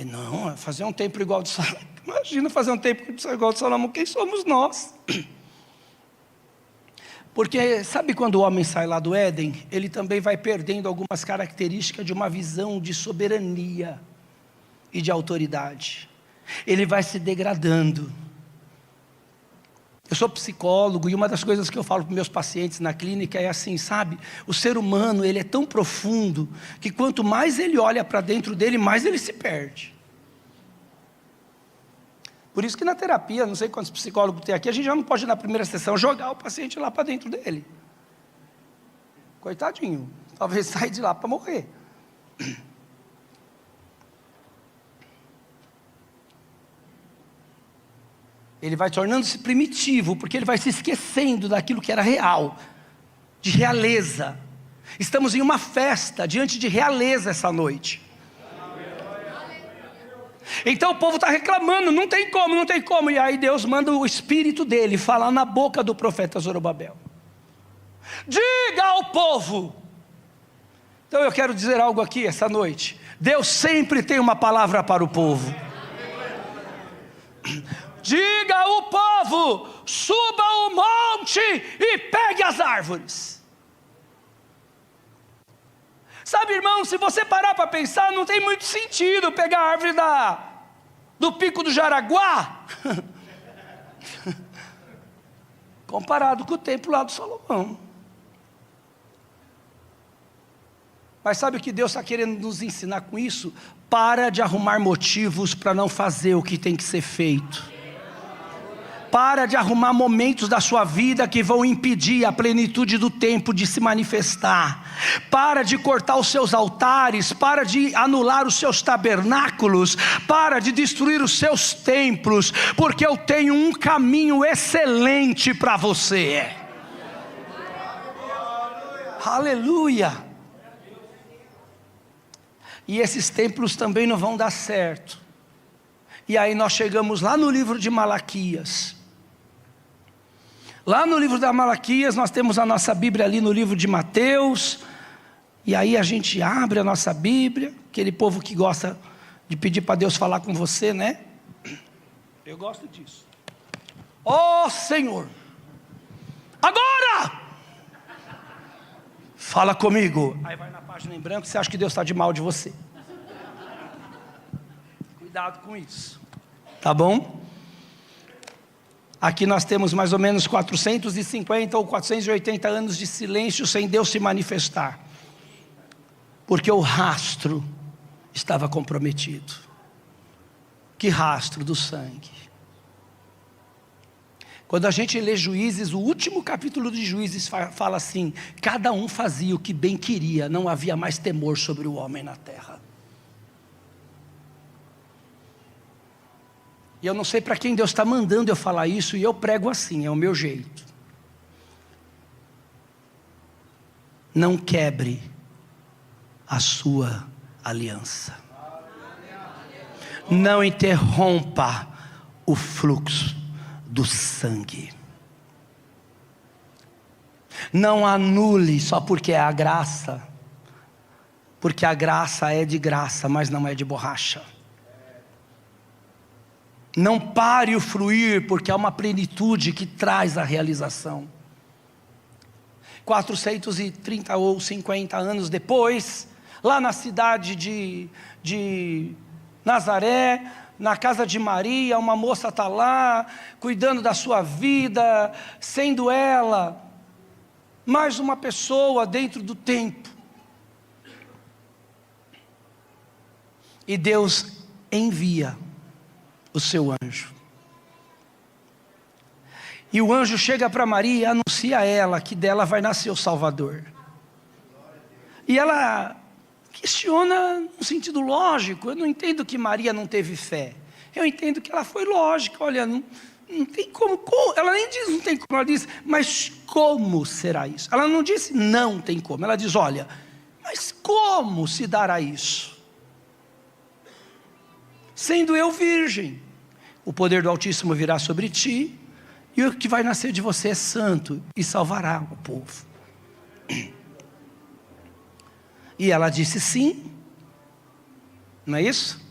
Não, fazer um templo igual de Salomão. Imagina fazer um templo igual de Salomão. Quem somos nós? Porque sabe quando o homem sai lá do Éden? Ele também vai perdendo algumas características de uma visão de soberania e de autoridade. Ele vai se degradando. Eu sou psicólogo e uma das coisas que eu falo para meus pacientes na clínica é assim, sabe? O ser humano, ele é tão profundo que quanto mais ele olha para dentro dele, mais ele se perde. Por isso que na terapia, não sei quantos psicólogos tem aqui, a gente já não pode na primeira sessão jogar o paciente lá para dentro dele. Coitadinho, talvez saia de lá para morrer. Ele vai tornando-se primitivo, porque ele vai se esquecendo daquilo que era real, de realeza. Estamos em uma festa, diante de realeza essa noite. Então o povo está reclamando, não tem como. E aí Deus manda o Espírito dele falar na boca do profeta Zorobabel. Diga ao povo. Então eu quero dizer algo aqui essa noite. Deus sempre tem uma palavra para o povo. Diga ao povo, suba o monte e pegue as árvores. Sabe, irmão, se você parar para pensar, não tem muito sentido pegar a árvore do Pico do Jaraguá, comparado com o templo lá do Salomão. Mas sabe o que Deus está querendo nos ensinar com isso? Para de arrumar motivos para não fazer o que tem que ser feito. Para de arrumar momentos da sua vida que vão impedir a plenitude do tempo de se manifestar. Para de cortar os seus altares, para de anular os seus tabernáculos, para de destruir os seus templos, porque eu tenho um caminho excelente para você. Aleluia! E esses templos também não vão dar certo. E aí nós chegamos lá no livro de Malaquias. Lá no livro da Malaquias, nós temos a nossa Bíblia ali no livro de Mateus. E aí a gente abre a nossa Bíblia. Aquele povo que gosta de pedir para Deus falar com você, né? Eu gosto disso. Ó Senhor, agora fala comigo. Aí vai na página em branco, você acha que Deus está de mal de você. Cuidado com isso, tá bom? Aqui nós temos mais ou menos 450 ou 480 anos de silêncio sem Deus se manifestar, porque o rastro estava comprometido. Que rastro? Do sangue. Quando a gente lê Juízes, o último capítulo de Juízes fala assim: cada um fazia o que bem queria, não havia mais temor sobre o homem na terra. E eu não sei para quem Deus está mandando eu falar isso, e eu prego assim, é o meu jeito. Não quebre a sua aliança. Não interrompa o fluxo do sangue. Não anule só porque é a graça, porque a graça é de graça, mas não é de borracha. Não pare o fluir, porque há uma plenitude que traz a realização. 430 ou 50 anos depois, lá na cidade de Nazaré, na casa de Maria, uma moça está lá, cuidando da sua vida, sendo ela mais uma pessoa dentro do templo. E Deus envia o seu anjo. E o anjo chega para Maria e anuncia a ela que dela vai nascer o Salvador. E ela questiona no sentido lógico. Eu não entendo que Maria não teve fé. Eu entendo que ela foi lógica. Olha, não tem como. Ela nem diz não tem como. Ela diz, mas como será isso? Ela não disse não tem como. Ela diz, olha, mas como se dará isso? Sendo eu virgem, o poder do Altíssimo virá sobre ti, e o que vai nascer de você é santo, e salvará o povo. E ela disse sim, não é isso?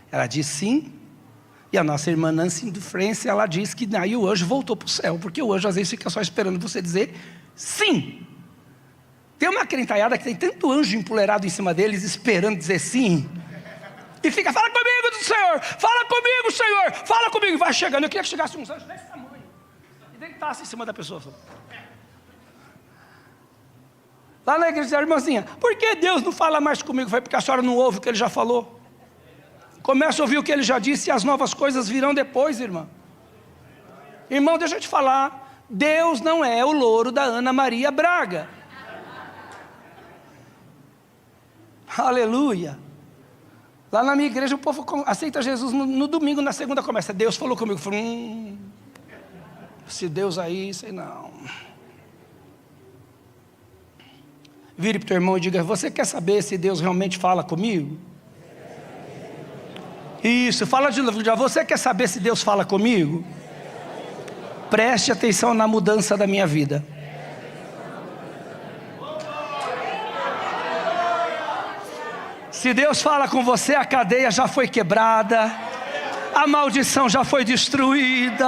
Ela disse sim, e a nossa irmã Nancy do França, ela disse que aí o anjo voltou para o céu, porque o anjo às vezes fica só esperando você dizer sim. Tem uma crentalhada que tem tanto anjo empoleirado em cima deles, esperando dizer sim, e fica, fala comigo do Senhor, fala comigo Senhor, fala comigo, e vai chegando. Eu queria que chegasse uns anjos desse tamanho, e de deitasse em cima da pessoa. Lá na igreja disseram, irmãzinha, por que Deus não fala mais comigo? Eu falei, porque a senhora não ouve o que Ele já falou. Começa a ouvir o que Ele já disse e as novas coisas virão depois, irmã. Irmão, deixa eu te falar, Deus não é o louro da Ana Maria Braga. Aleluia. Lá na minha igreja o povo aceita Jesus no domingo, na segunda começa, Deus falou comigo. Eu falei, se Deus aí, sei não. Vire para o teu irmão e diga, você quer saber se Deus realmente fala comigo? Isso, fala de novo, você quer saber se Deus fala comigo? Preste atenção na mudança da minha vida. Se Deus fala com você, a cadeia já foi quebrada, a maldição já foi destruída,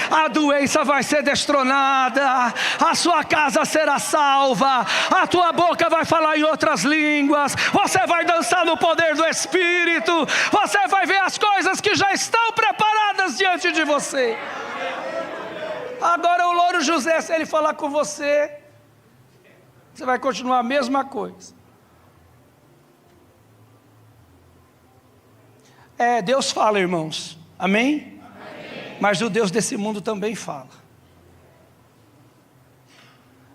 a doença vai ser destronada, a sua casa será salva, a tua boca vai falar em outras línguas, você vai dançar no poder do Espírito, você vai ver as coisas que já estão preparadas diante de você. Agora o louro José, se ele falar com você, você vai continuar a mesma coisa. Deus fala, irmãos, amém? Amém? Mas o Deus desse mundo também fala.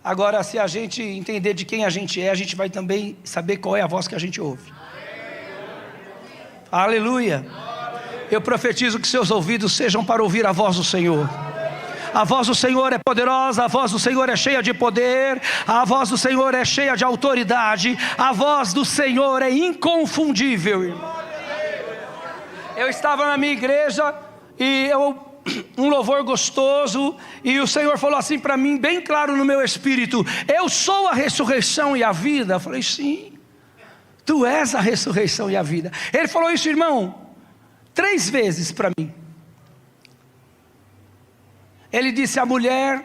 Agora, se a gente entender de quem a gente vai também saber qual é a voz que a gente ouve. Aleluia. Eu profetizo que seus ouvidos sejam para ouvir a voz do Senhor. A voz do Senhor é poderosa, a voz do Senhor é cheia de poder, a voz do Senhor é cheia de autoridade, a voz do Senhor é inconfundível, irmão. Eu estava na minha igreja e um louvor gostoso, e o Senhor falou assim para mim, bem claro no meu espírito, eu sou a ressurreição e a vida. Eu falei, sim, tu és a ressurreição e a vida. Ele falou isso, irmão, 3 vezes para mim. Ele disse, a mulher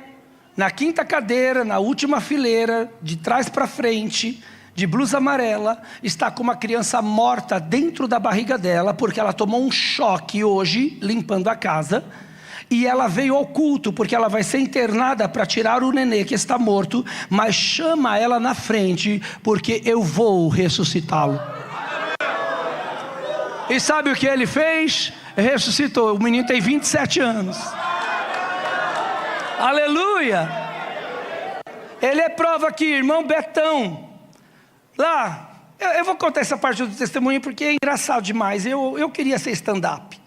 na 5ª cadeira, na última fileira, de trás para frente, de blusa amarela, está com uma criança morta dentro da barriga dela, porque ela tomou um choque hoje, limpando a casa, e ela veio ao culto, porque ela vai ser internada para tirar o nenê que está morto, mas chama ela na frente, porque eu vou ressuscitá-lo. E sabe o que ele fez? Ressuscitou, o menino tem 27 anos. Aleluia! Ele é prova aqui, irmão Betão. Lá, eu vou contar essa parte do testemunho porque é engraçado demais. Eu queria ser stand-up.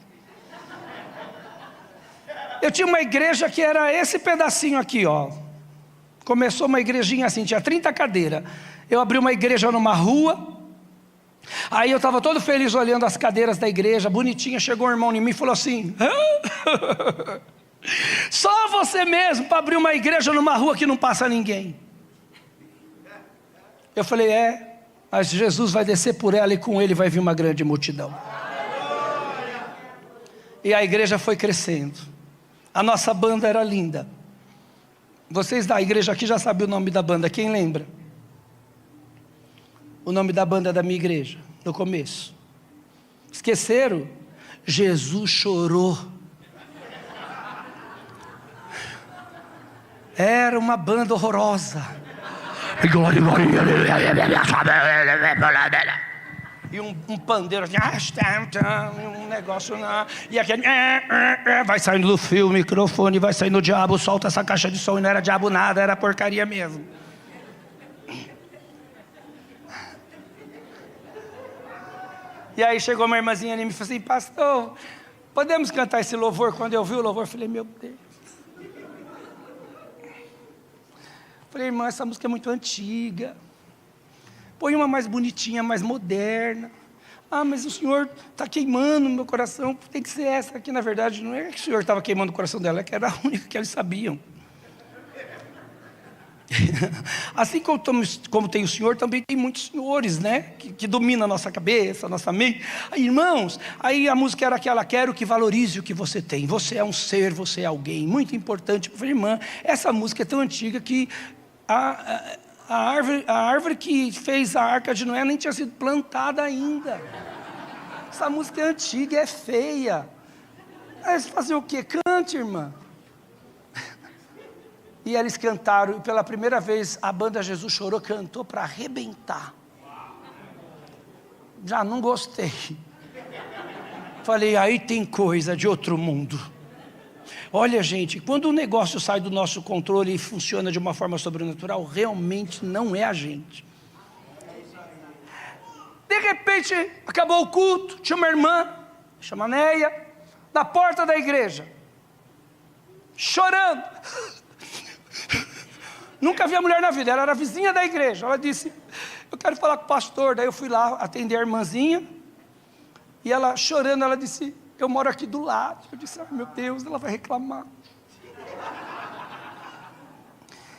Eu tinha uma igreja que era esse pedacinho aqui, ó. Começou uma igrejinha assim, tinha 30 cadeiras. Eu abri uma igreja numa rua. Aí eu estava todo feliz olhando as cadeiras da igreja, bonitinha. Chegou um irmão em mim e falou assim: só você mesmo para abrir uma igreja numa rua que não passa ninguém. Eu falei, mas Jesus vai descer por ela e com ele vai vir uma grande multidão. E a igreja foi crescendo. A nossa banda era linda. Vocês da igreja aqui já sabem o nome da banda, quem lembra? O nome da banda da minha igreja, no começo. Esqueceram? Jesus chorou. Era uma banda horrorosa. E um pandeiro assim, um negócio, e aquele vai saindo do fio, o microfone, vai saindo o diabo, solta essa caixa de som, e não era diabo nada, era porcaria mesmo. E aí chegou uma irmãzinha e me falou assim: pastor, podemos cantar esse louvor? Quando eu vi o louvor, eu falei, meu Deus. Falei, irmã, essa música é muito antiga. Põe uma mais bonitinha, mais moderna. Ah, mas o Senhor está queimando no meu coração. Tem que ser essa aqui. Na verdade, não é que o Senhor estava queimando o coração dela, é que era a única que eles sabiam. Assim como tem o Senhor, também tem muitos senhores, né? Que dominam a nossa cabeça, a nossa mente. Aí, irmãos, aí a música era aquela: quero que valorize o que você tem. Você é um ser, você é alguém muito importante. Eu falei, irmã, essa música é tão antiga que a árvore que fez a arca de Noé nem tinha sido plantada ainda. Essa música é antiga, é feia. Aí você fazer o quê? Cante, irmã. E eles cantaram, e pela primeira vez a banda Jesus Chorou cantou para arrebentar. Já não gostei. Falei, aí tem coisa de outro mundo. Olha, gente, quando o negócio sai do nosso controle e funciona de uma forma sobrenatural, realmente não é a gente. De repente, acabou o culto, tinha uma irmã, chama Neia, na porta da igreja, chorando. Nunca vi a mulher na vida, ela era vizinha da igreja. Ela disse, eu quero falar com o pastor. Daí eu fui lá atender a irmãzinha, e ela chorando, ela disse, eu moro aqui do lado. Eu disse, ai meu Deus, ela vai reclamar.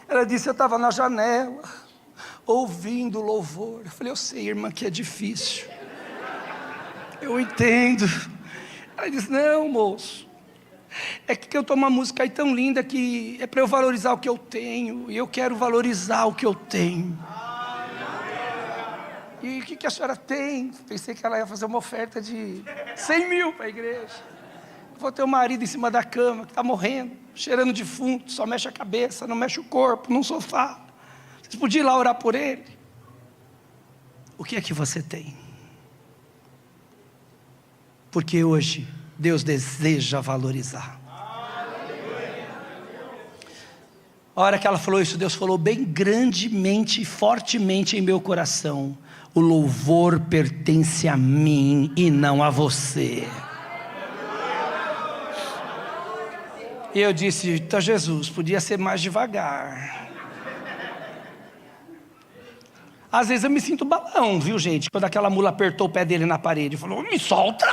Ela disse, eu estava na janela, ouvindo o louvor. Eu falei, eu sei, irmã, que é difícil. Eu entendo. Ela disse, não, moço, é que eu tomo uma música aí tão linda que é para eu valorizar o que eu tenho, e eu quero valorizar o que eu tenho. E o que a senhora tem? Pensei que ela ia fazer uma oferta de 100 mil para a igreja. Vou ter um marido em cima da cama, que está morrendo, cheirando defunto, só mexe a cabeça, não mexe o corpo, num sofá. Vocês podiam ir lá orar por ele? O que é que você tem? Porque hoje Deus deseja valorizar. A hora que ela falou isso, Deus falou bem grandemente e fortemente em meu coração: o louvor pertence a mim e não a você. E eu disse, tá, Jesus, podia ser mais devagar. Às vezes eu me sinto balão, viu, gente? Quando aquela mula apertou o pé dele na parede, falou, me solta.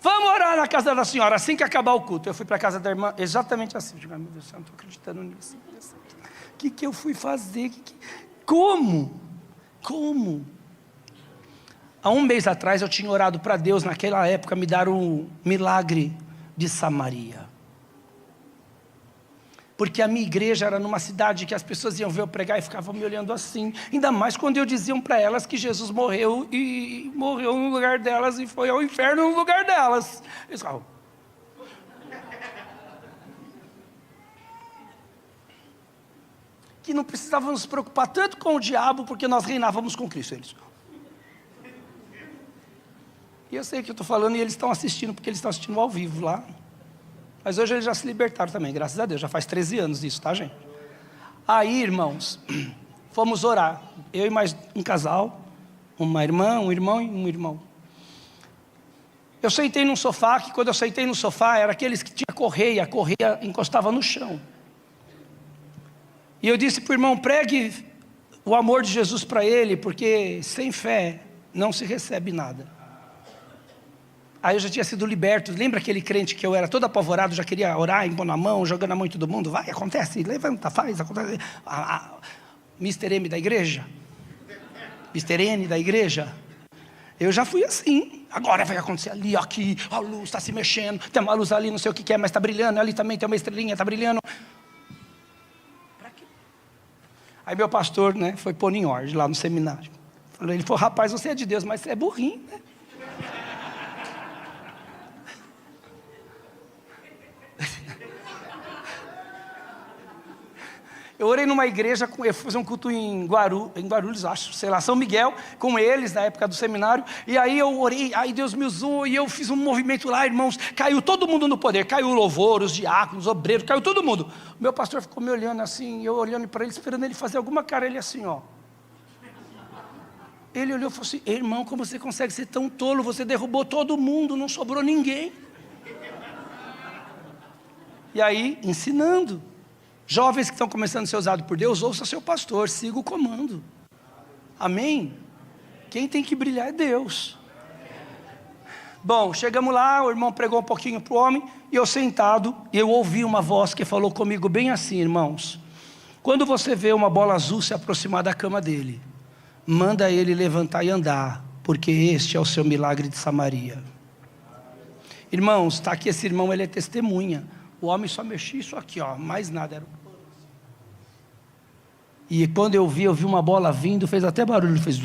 Vamos orar na casa da senhora, assim que acabar o culto. Eu fui para a casa da irmã, exatamente assim. Eu digo, meu Deus, eu não estou acreditando nisso. O que eu fui fazer? Como? Há um mês atrás eu tinha orado para Deus, naquela época, me dar um milagre de Samaria. Porque a minha igreja era numa cidade que as pessoas iam ver eu pregar e ficavam me olhando assim. Ainda mais quando eu dizia para elas que Jesus morreu e morreu no lugar delas e foi ao inferno no lugar delas. Eles falavam, que não precisávamos nos preocupar tanto com o diabo, porque nós reinávamos com Cristo. Eles, e eu sei que eu estou falando e eles estão assistindo, porque eles estão assistindo ao vivo lá. Mas hoje eles já se libertaram também, graças a Deus. Já faz 13 anos isso, tá, gente? Aí, irmãos, fomos orar. Eu e mais um casal, uma irmã, um irmão e um irmão. Eu sentei num sofá, que quando eu sentei no sofá, era aqueles que tinha correia, a correia encostava no chão. E eu disse para o irmão, pregue o amor de Jesus para ele, porque sem fé não se recebe nada. Aí eu já tinha sido liberto. Lembra aquele crente que eu era todo apavorado, já queria orar, impondo a mão, jogando a mão em todo mundo? Vai, acontece, levanta, faz, acontece. Mr. M da igreja, Mr. N da igreja. Eu já fui assim. Agora vai acontecer ali, aqui, a luz está se mexendo, tem uma luz ali, não sei o que é, mas está brilhando, ali também tem uma estrelinha, está brilhando. Para quê? Aí meu pastor, né, foi pôr em ordem lá no seminário. Ele falou, rapaz, você é de Deus, mas você é burrinho, né? Eu orei numa igreja, eu fui fazer um culto em Guarulhos, acho, sei lá, São Miguel, com eles, na época do seminário, e aí eu orei, aí Deus me usou, e eu fiz um movimento lá, irmãos, caiu todo mundo no poder, caiu o louvor, os diáconos, os obreiros, caiu todo mundo. O meu pastor ficou me olhando assim, eu olhando para ele, esperando ele fazer alguma cara, ele assim, ó. Ele olhou e falou assim, irmão, como você consegue ser tão tolo, você derrubou todo mundo, não sobrou ninguém. E aí, ensinando. Jovens que estão começando a ser usados por Deus, ouça seu pastor, siga o comando. Amém? Quem tem que brilhar é Deus. Bom, chegamos lá, o irmão pregou um pouquinho para o homem, e eu sentado, eu ouvi uma voz que falou comigo bem assim, irmãos. Quando você vê uma bola azul se aproximar da cama dele, manda ele levantar e andar, porque este é o seu milagre de Samaria. Irmãos, está aqui esse irmão, ele é testemunha. O homem só mexia isso aqui, ó, mais nada, era um pano. E quando eu vi uma bola vindo, fez até barulho, fez...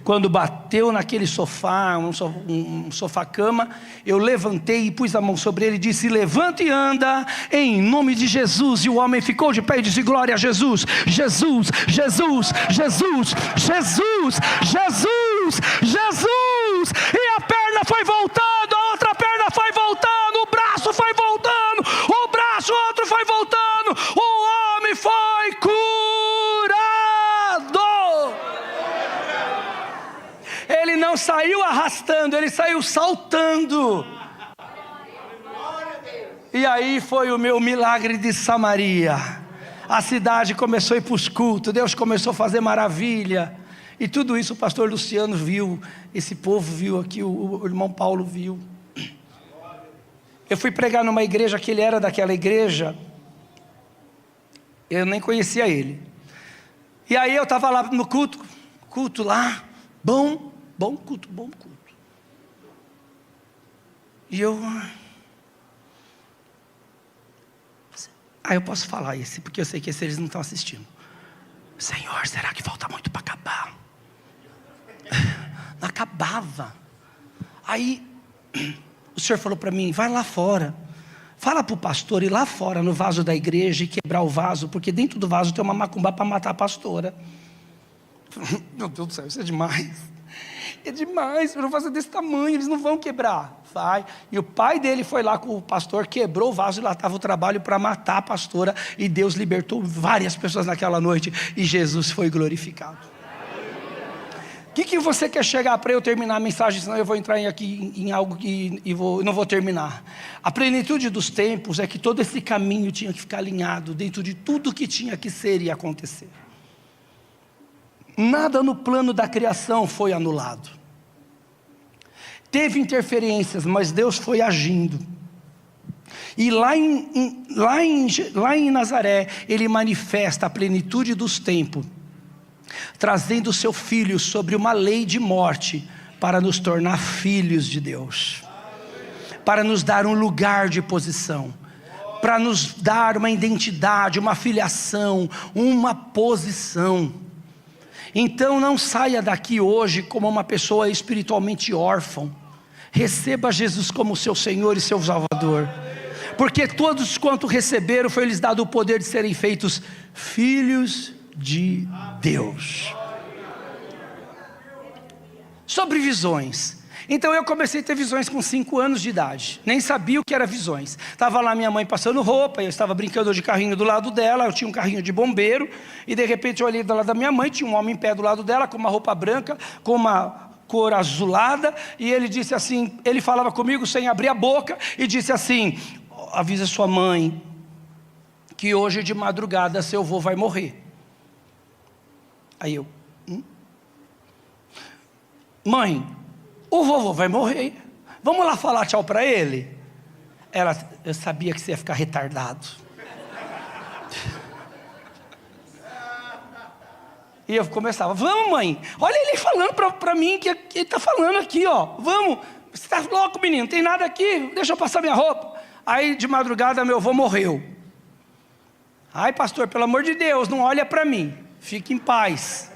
Quando bateu naquele sofá, um sofá-cama, eu levantei e pus a mão sobre ele e disse: levanta e anda em nome de Jesus. E o homem ficou de pé e disse: glória a Jesus, Jesus, Jesus, Jesus, Jesus, Jesus, Jesus. E a perna foi voltando, a outra perna foi voltando, o braço foi voltando, o braço outro foi voltando, o homem foi curado. Ele não saiu arrastando, ele saiu saltando. E aí foi o meu milagre de Samaria. A cidade começou a ir para os cultos, Deus começou a fazer maravilha. E tudo isso o pastor Luciano viu, esse povo viu aqui, o irmão Paulo viu. Eu fui pregar numa igreja que ele era daquela igreja, eu nem conhecia ele. E aí eu estava lá no culto lá, bom culto. E eu posso falar esse, porque eu sei que esse eles não estão assistindo. Senhor, será que falta muito para acabar? Não acabava. Aí o Senhor falou para mim: vai lá fora, fala para o pastor ir lá fora no vaso da igreja e quebrar o vaso, porque dentro do vaso tem uma macumba para matar a pastora. Meu Deus do céu, isso é demais. É demais, eu vou fazer desse tamanho, eles não vão quebrar. Vai. E o pai dele foi lá com o pastor, quebrou o vaso e lá estava o trabalho para matar a pastora. E Deus libertou várias pessoas naquela noite e Jesus foi glorificado. O que você quer chegar para eu terminar a mensagem? Senão eu vou entrar aqui em algo que não vou terminar. A plenitude dos tempos é que todo esse caminho tinha que ficar alinhado dentro de tudo que tinha que ser e acontecer. Nada no plano da criação foi anulado. Teve interferências, mas Deus foi agindo. E lá em Nazaré, Ele manifesta a plenitude dos tempos, trazendo o seu Filho sobre uma lei de morte, para nos tornar filhos de Deus, para nos dar um lugar de posição, para nos dar uma identidade, uma filiação, uma posição. Então não saia daqui hoje como uma pessoa espiritualmente órfã. Receba Jesus como seu Senhor e seu Salvador. Porque todos quanto receberam, foi-lhes dado o poder de serem feitos filhos de Deus. Sobre visões. Então eu comecei a ter visões com 5 anos de idade. Nem sabia o que era visões. Estava lá minha mãe passando roupa, eu estava brincando de carrinho do lado dela, eu tinha um carrinho de bombeiro, e de repente eu olhei do lado da minha mãe, tinha um homem em pé do lado dela, com uma roupa branca, com uma cor azulada, e ele disse assim, ele falava comigo sem abrir a boca, e disse assim: avisa sua mãe, que hoje de madrugada seu avô vai morrer. Aí eu, mãe, o vovô vai morrer, vamos lá falar tchau para ele? Ela: eu sabia que você ia ficar retardado. E eu começava: vamos mãe, olha ele falando para mim, que ele está falando aqui, ó, vamos, você está louco menino, não tem nada aqui, deixa eu passar minha roupa. Aí de madrugada meu avô morreu. Ai pastor, pelo amor de Deus, não olha para mim, fique em paz.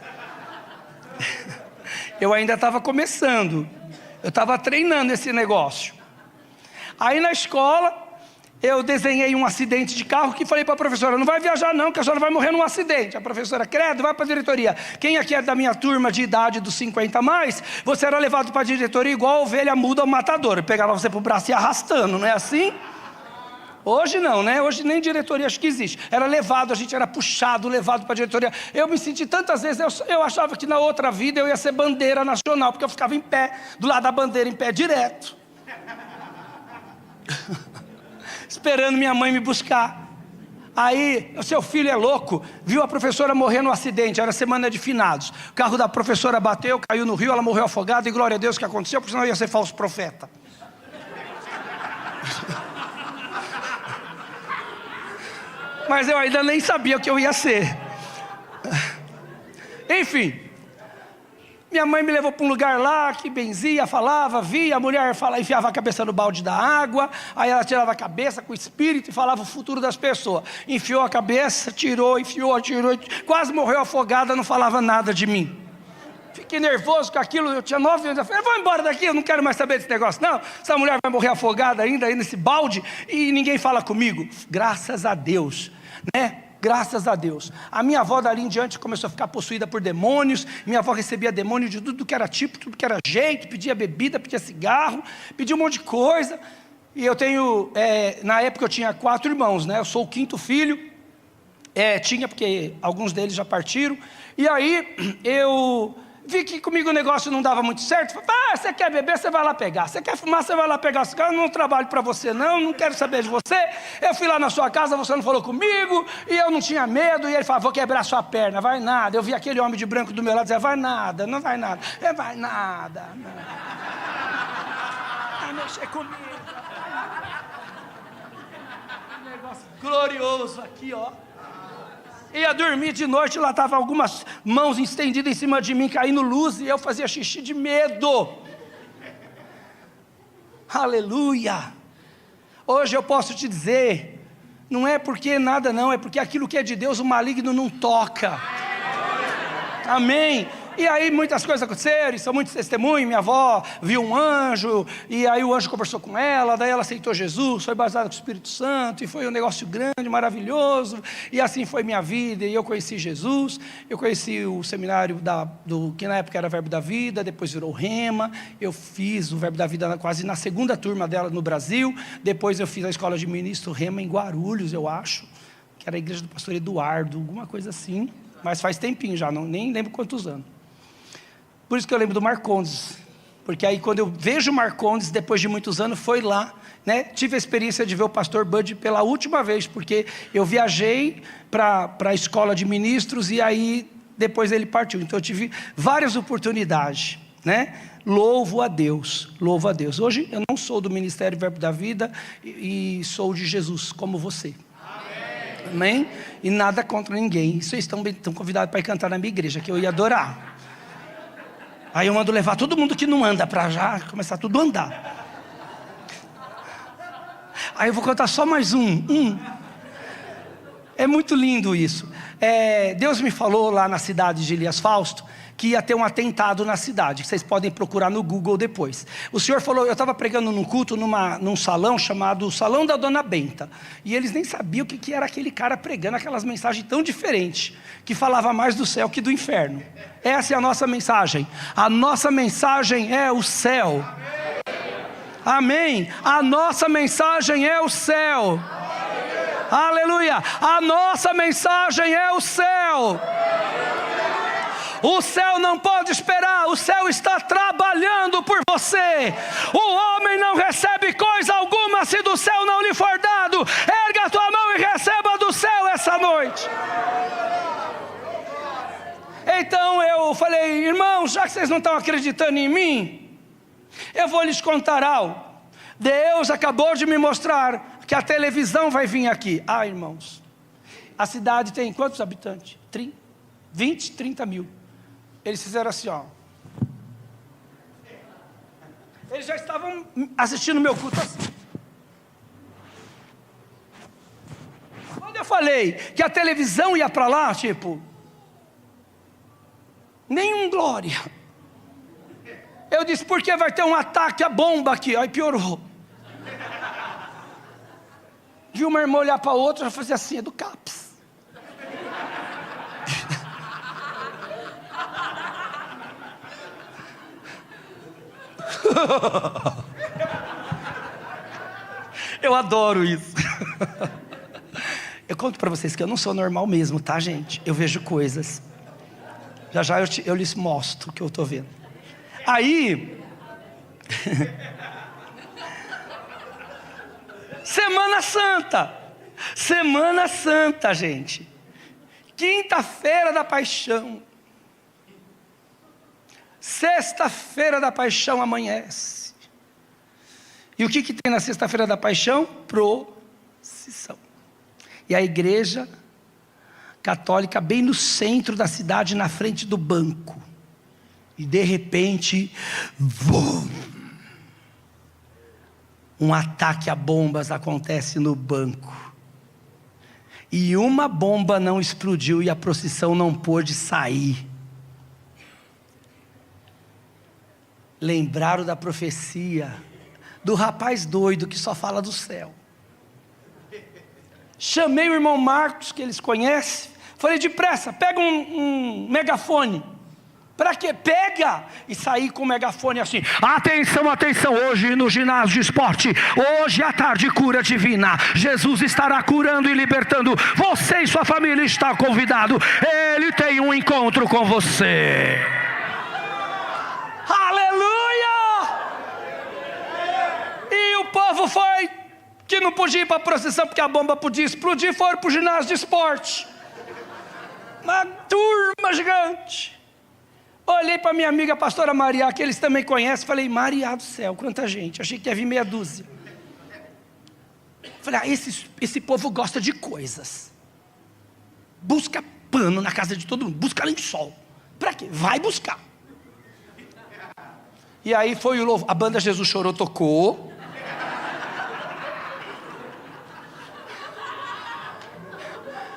Eu ainda estava começando, eu estava treinando esse negócio. Aí na escola, eu desenhei um acidente de carro que falei para a professora: não vai viajar não, que a senhora vai morrer num acidente. A professora: credo, vai para a diretoria. Quem aqui é da minha turma de idade dos 50 a mais, você era levado para a diretoria igual a ovelha muda ao matador. Eu pegava você para o braço e ia arrastando, não é assim? Hoje não, né? Hoje nem diretoria acho que existe. Era levado, a gente era puxado, levado para a diretoria. Eu me senti tantas vezes, eu achava que na outra vida eu ia ser bandeira nacional, porque eu ficava em pé, do lado da bandeira, em pé direto. Esperando minha mãe me buscar. Aí, o seu filho é louco, viu a professora morrer no acidente, era semana de finados. O carro da professora bateu, caiu no rio, ela morreu afogada, e glória a Deus que aconteceu, porque senão ia ser falso profeta. Mas eu ainda nem sabia o que eu ia ser. Enfim, minha mãe me levou para um lugar lá que benzia, falava, via, a mulher enfiava a cabeça no balde da água, aí ela tirava a cabeça com o espírito e falava o futuro das pessoas. Enfiou a cabeça, tirou, enfiou, tirou, quase morreu afogada, não falava nada de mim. fiquei nervoso com aquilo, eu tinha 9 anos, eu falei, vou embora daqui, eu não quero mais saber desse negócio não, essa mulher vai morrer afogada ainda aí nesse balde, e ninguém fala comigo. Graças a Deus, né? Graças a Deus. A minha avó dali em diante começou a ficar possuída por demônios. Minha avó recebia demônio de tudo que era tipo, tudo que era jeito, pedia bebida, pedia cigarro, pedia um monte de coisa. E eu tenho, na época eu tinha 4 irmãos, né? Eu sou o 5º filho. Tinha, porque alguns deles já partiram. E aí eu vi que comigo o negócio não dava muito certo. Falei, você quer beber, você vai lá pegar. Você quer fumar, você vai lá pegar. Eu não trabalho para você não quero saber de você. Eu fui lá na sua casa, você não falou comigo, e eu não tinha medo. E ele falou, vou quebrar sua perna, vai nada. Eu vi aquele homem de branco do meu lado dizer, vai nada, não vai nada. Vai nada. Vai mexer comigo. Um negócio glorioso aqui, ó. Ia dormir de noite, lá estavam algumas mãos estendidas em cima de mim, caindo luz, e eu fazia xixi de medo. Aleluia. Hoje eu posso te dizer, não é porque nada não, é porque aquilo que é de Deus o maligno não toca. Amém. E aí muitas coisas aconteceram, e são muitos testemunhos. Minha avó viu um anjo, e aí o anjo conversou com ela, daí ela aceitou Jesus, foi batizada com o Espírito Santo, e foi um negócio grande, maravilhoso, e assim foi minha vida, e eu conheci Jesus. Eu conheci o seminário que na época era Verbo da Vida, depois virou Rema. Eu fiz o Verbo da Vida quase na 2ª turma dela no Brasil, depois eu fiz a escola de ministro Rema em Guarulhos, eu acho, que era a igreja do pastor Eduardo, alguma coisa assim, mas faz tempinho já, nem lembro quantos anos. Por isso que eu lembro do Marcondes, porque aí quando eu vejo o Marcondes, depois de muitos anos, foi lá, né? Tive a experiência de ver o pastor Bud pela última vez, porque eu viajei para a escola de ministros, e aí depois ele partiu, então eu tive várias oportunidades, né? Louvo a Deus, louvo a Deus. Hoje eu não sou do Ministério Verbo da Vida, e sou de Jesus, como você. Amém? E nada contra ninguém. Vocês estão convidados para ir cantar na minha igreja, que eu ia adorar. Aí eu mando levar todo mundo que não anda para já começar tudo a andar. Aí eu vou cantar só mais um. É muito lindo isso. Deus me falou lá na cidade de Elias Fausto que ia ter um atentado na cidade, que vocês podem procurar no Google depois. O Senhor falou, eu estava pregando num culto, num salão chamado Salão da Dona Benta, e eles nem sabiam o que era aquele cara pregando aquelas mensagens tão diferentes, que falava mais do céu que do inferno. Essa é a nossa mensagem. A nossa mensagem é o céu. Amém. A nossa mensagem é o céu. Aleluia. A nossa mensagem é o céu. O céu não pode esperar, o céu está trabalhando por você. O homem não recebe coisa alguma se do céu não lhe for dado. Erga a tua mão e receba do céu essa noite. Então eu falei, irmãos, já que vocês não estão acreditando em mim, eu vou lhes contar algo. Deus acabou de me mostrar que a televisão vai vir aqui. Irmãos, a cidade tem quantos habitantes? 20, 30 mil. Eles fizeram assim, ó. Eles já estavam assistindo meu culto assim. Quando eu falei que a televisão ia para lá, tipo, nenhum glória. Eu disse, porque vai ter um ataque à bomba aqui. Aí piorou. Viu uma irmã olhar para outra, já fazia assim, é do CAPS. Eu adoro isso. Eu conto para vocês que eu não sou normal mesmo, tá, gente? Eu vejo coisas. Já já eu lhes mostro o que eu estou vendo. Aí Semana Santa, gente. Quinta-feira da Paixão. Sexta-feira da Paixão amanhece. E o que tem na Sexta-feira da Paixão? Procissão. E a igreja católica bem no centro da cidade, na frente do banco. E de repente, vum, um ataque a bombas acontece no banco. E uma bomba não explodiu e a procissão não pôde sair. lembraram da profecia do rapaz doido que só fala do céu. Chamei o irmão Marcos, que eles conhecem, falei: depressa, pega um megafone. Para quê? Pega! E saí com o megafone assim: atenção, atenção, hoje no ginásio de esporte, hoje à tarde, cura divina. Jesus estará curando e libertando. Você e sua família está convidado. Ele tem um encontro com você. Aleluia! E o povo foi, que não podia ir para a procissão porque a bomba podia explodir, foram para o ginásio de esporte. Uma turma gigante. Olhei para minha amiga pastora Maria, que eles também conhecem, falei: Maria do céu, quanta gente, achei que ia vir meia dúzia. Falei: esse povo gosta de coisas. Busca pano na casa de todo mundo, busca lençol. Para quê? Vai buscar. E aí foi o louvor, a banda Jesus Chorou tocou.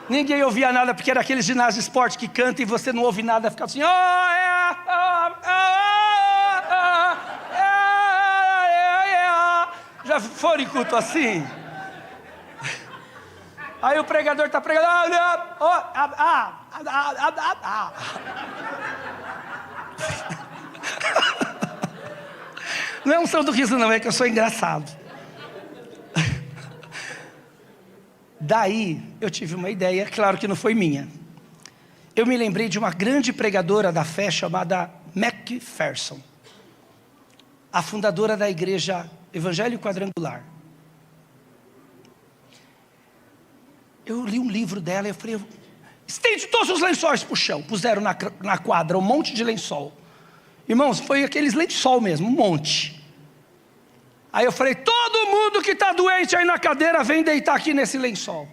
Ninguém ouvia nada, porque era aquele ginásio de esporte que canta e você não ouve nada, fica assim: já foram em culto assim? Aí o pregador está pregando: não é um som do riso não, é que eu sou engraçado. Daí eu tive uma ideia, claro que não foi minha. Eu me lembrei de uma grande pregadora da fé chamada Macpherson, a fundadora da igreja Evangelho Quadrangular. Eu li um livro dela e eu falei: estende todos os lençóis para o chão. Puseram na quadra um monte de lençol. Irmãos, foi aqueles lençol mesmo, um monte. Aí eu falei: todo mundo que está doente aí na cadeira, vem deitar aqui nesse lençol.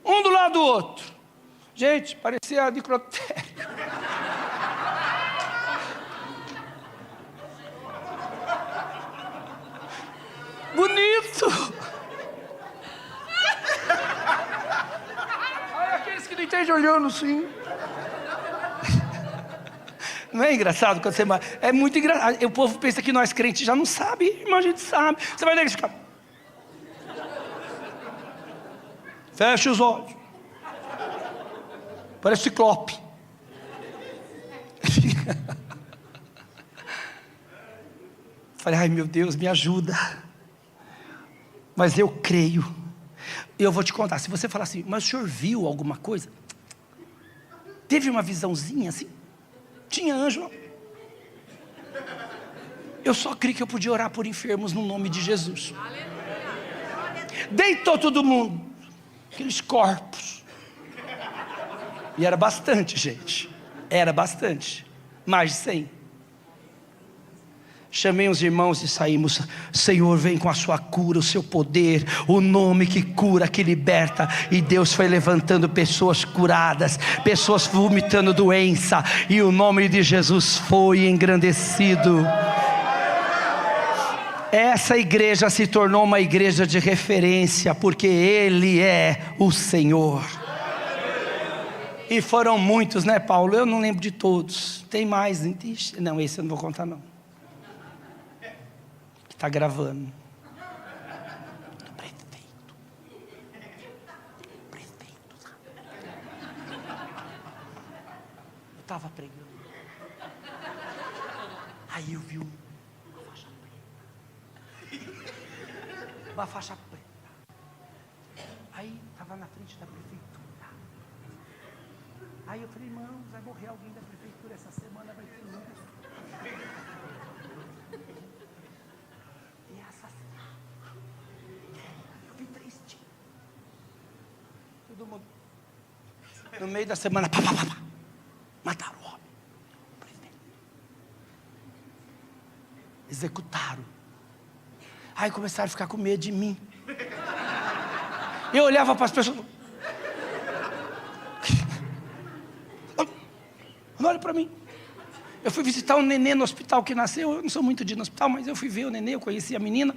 Um do lado do outro. Gente, parecia necrotério. Bonito. Aí aqueles que não entendem olhando assim. Não é engraçado quando você... É muito engraçado. O povo pensa que nós crentes já não sabe, mas a gente sabe. Você vai ficar... Fecha os olhos. Parece ciclope. Falei: ai meu Deus, me ajuda. Mas eu creio. Eu vou te contar. Se você falar assim: mas o senhor viu alguma coisa? Teve uma visãozinha assim? Tinha anjo. Eu só creio que eu podia orar por enfermos no nome de Jesus. Deitou todo mundo, aqueles corpos. E era bastante, gente. Era bastante. Mais de 100. Chamei os irmãos e saímos. Senhor, vem com a sua cura, o seu poder, o nome que cura, que liberta. E Deus foi levantando pessoas curadas, pessoas vomitando doença, e o nome de Jesus foi engrandecido. Essa igreja se tornou uma igreja de referência, porque Ele é o Senhor. E foram muitos, né, Paulo? Eu não lembro de todos. Tem mais? Não, esse eu não vou contar não. Está gravando. Prefeito. Eu estava pregando. Aí eu vi uma faixa preta. Uma faixa preta. Aí estava na frente da prefeitura. Aí eu falei: irmão, vai morrer alguém da prefeitura essa semana, vai ter luz. Todo mundo. No meio da semana, mataram o homem. Executaram. Aí começaram a ficar com medo de mim. Eu olhava para as pessoas. Não olha para mim. Eu fui visitar um nenê no hospital que nasceu. Eu não sou muito de ir no hospital, mas eu fui ver o nenê, eu conheci a menina.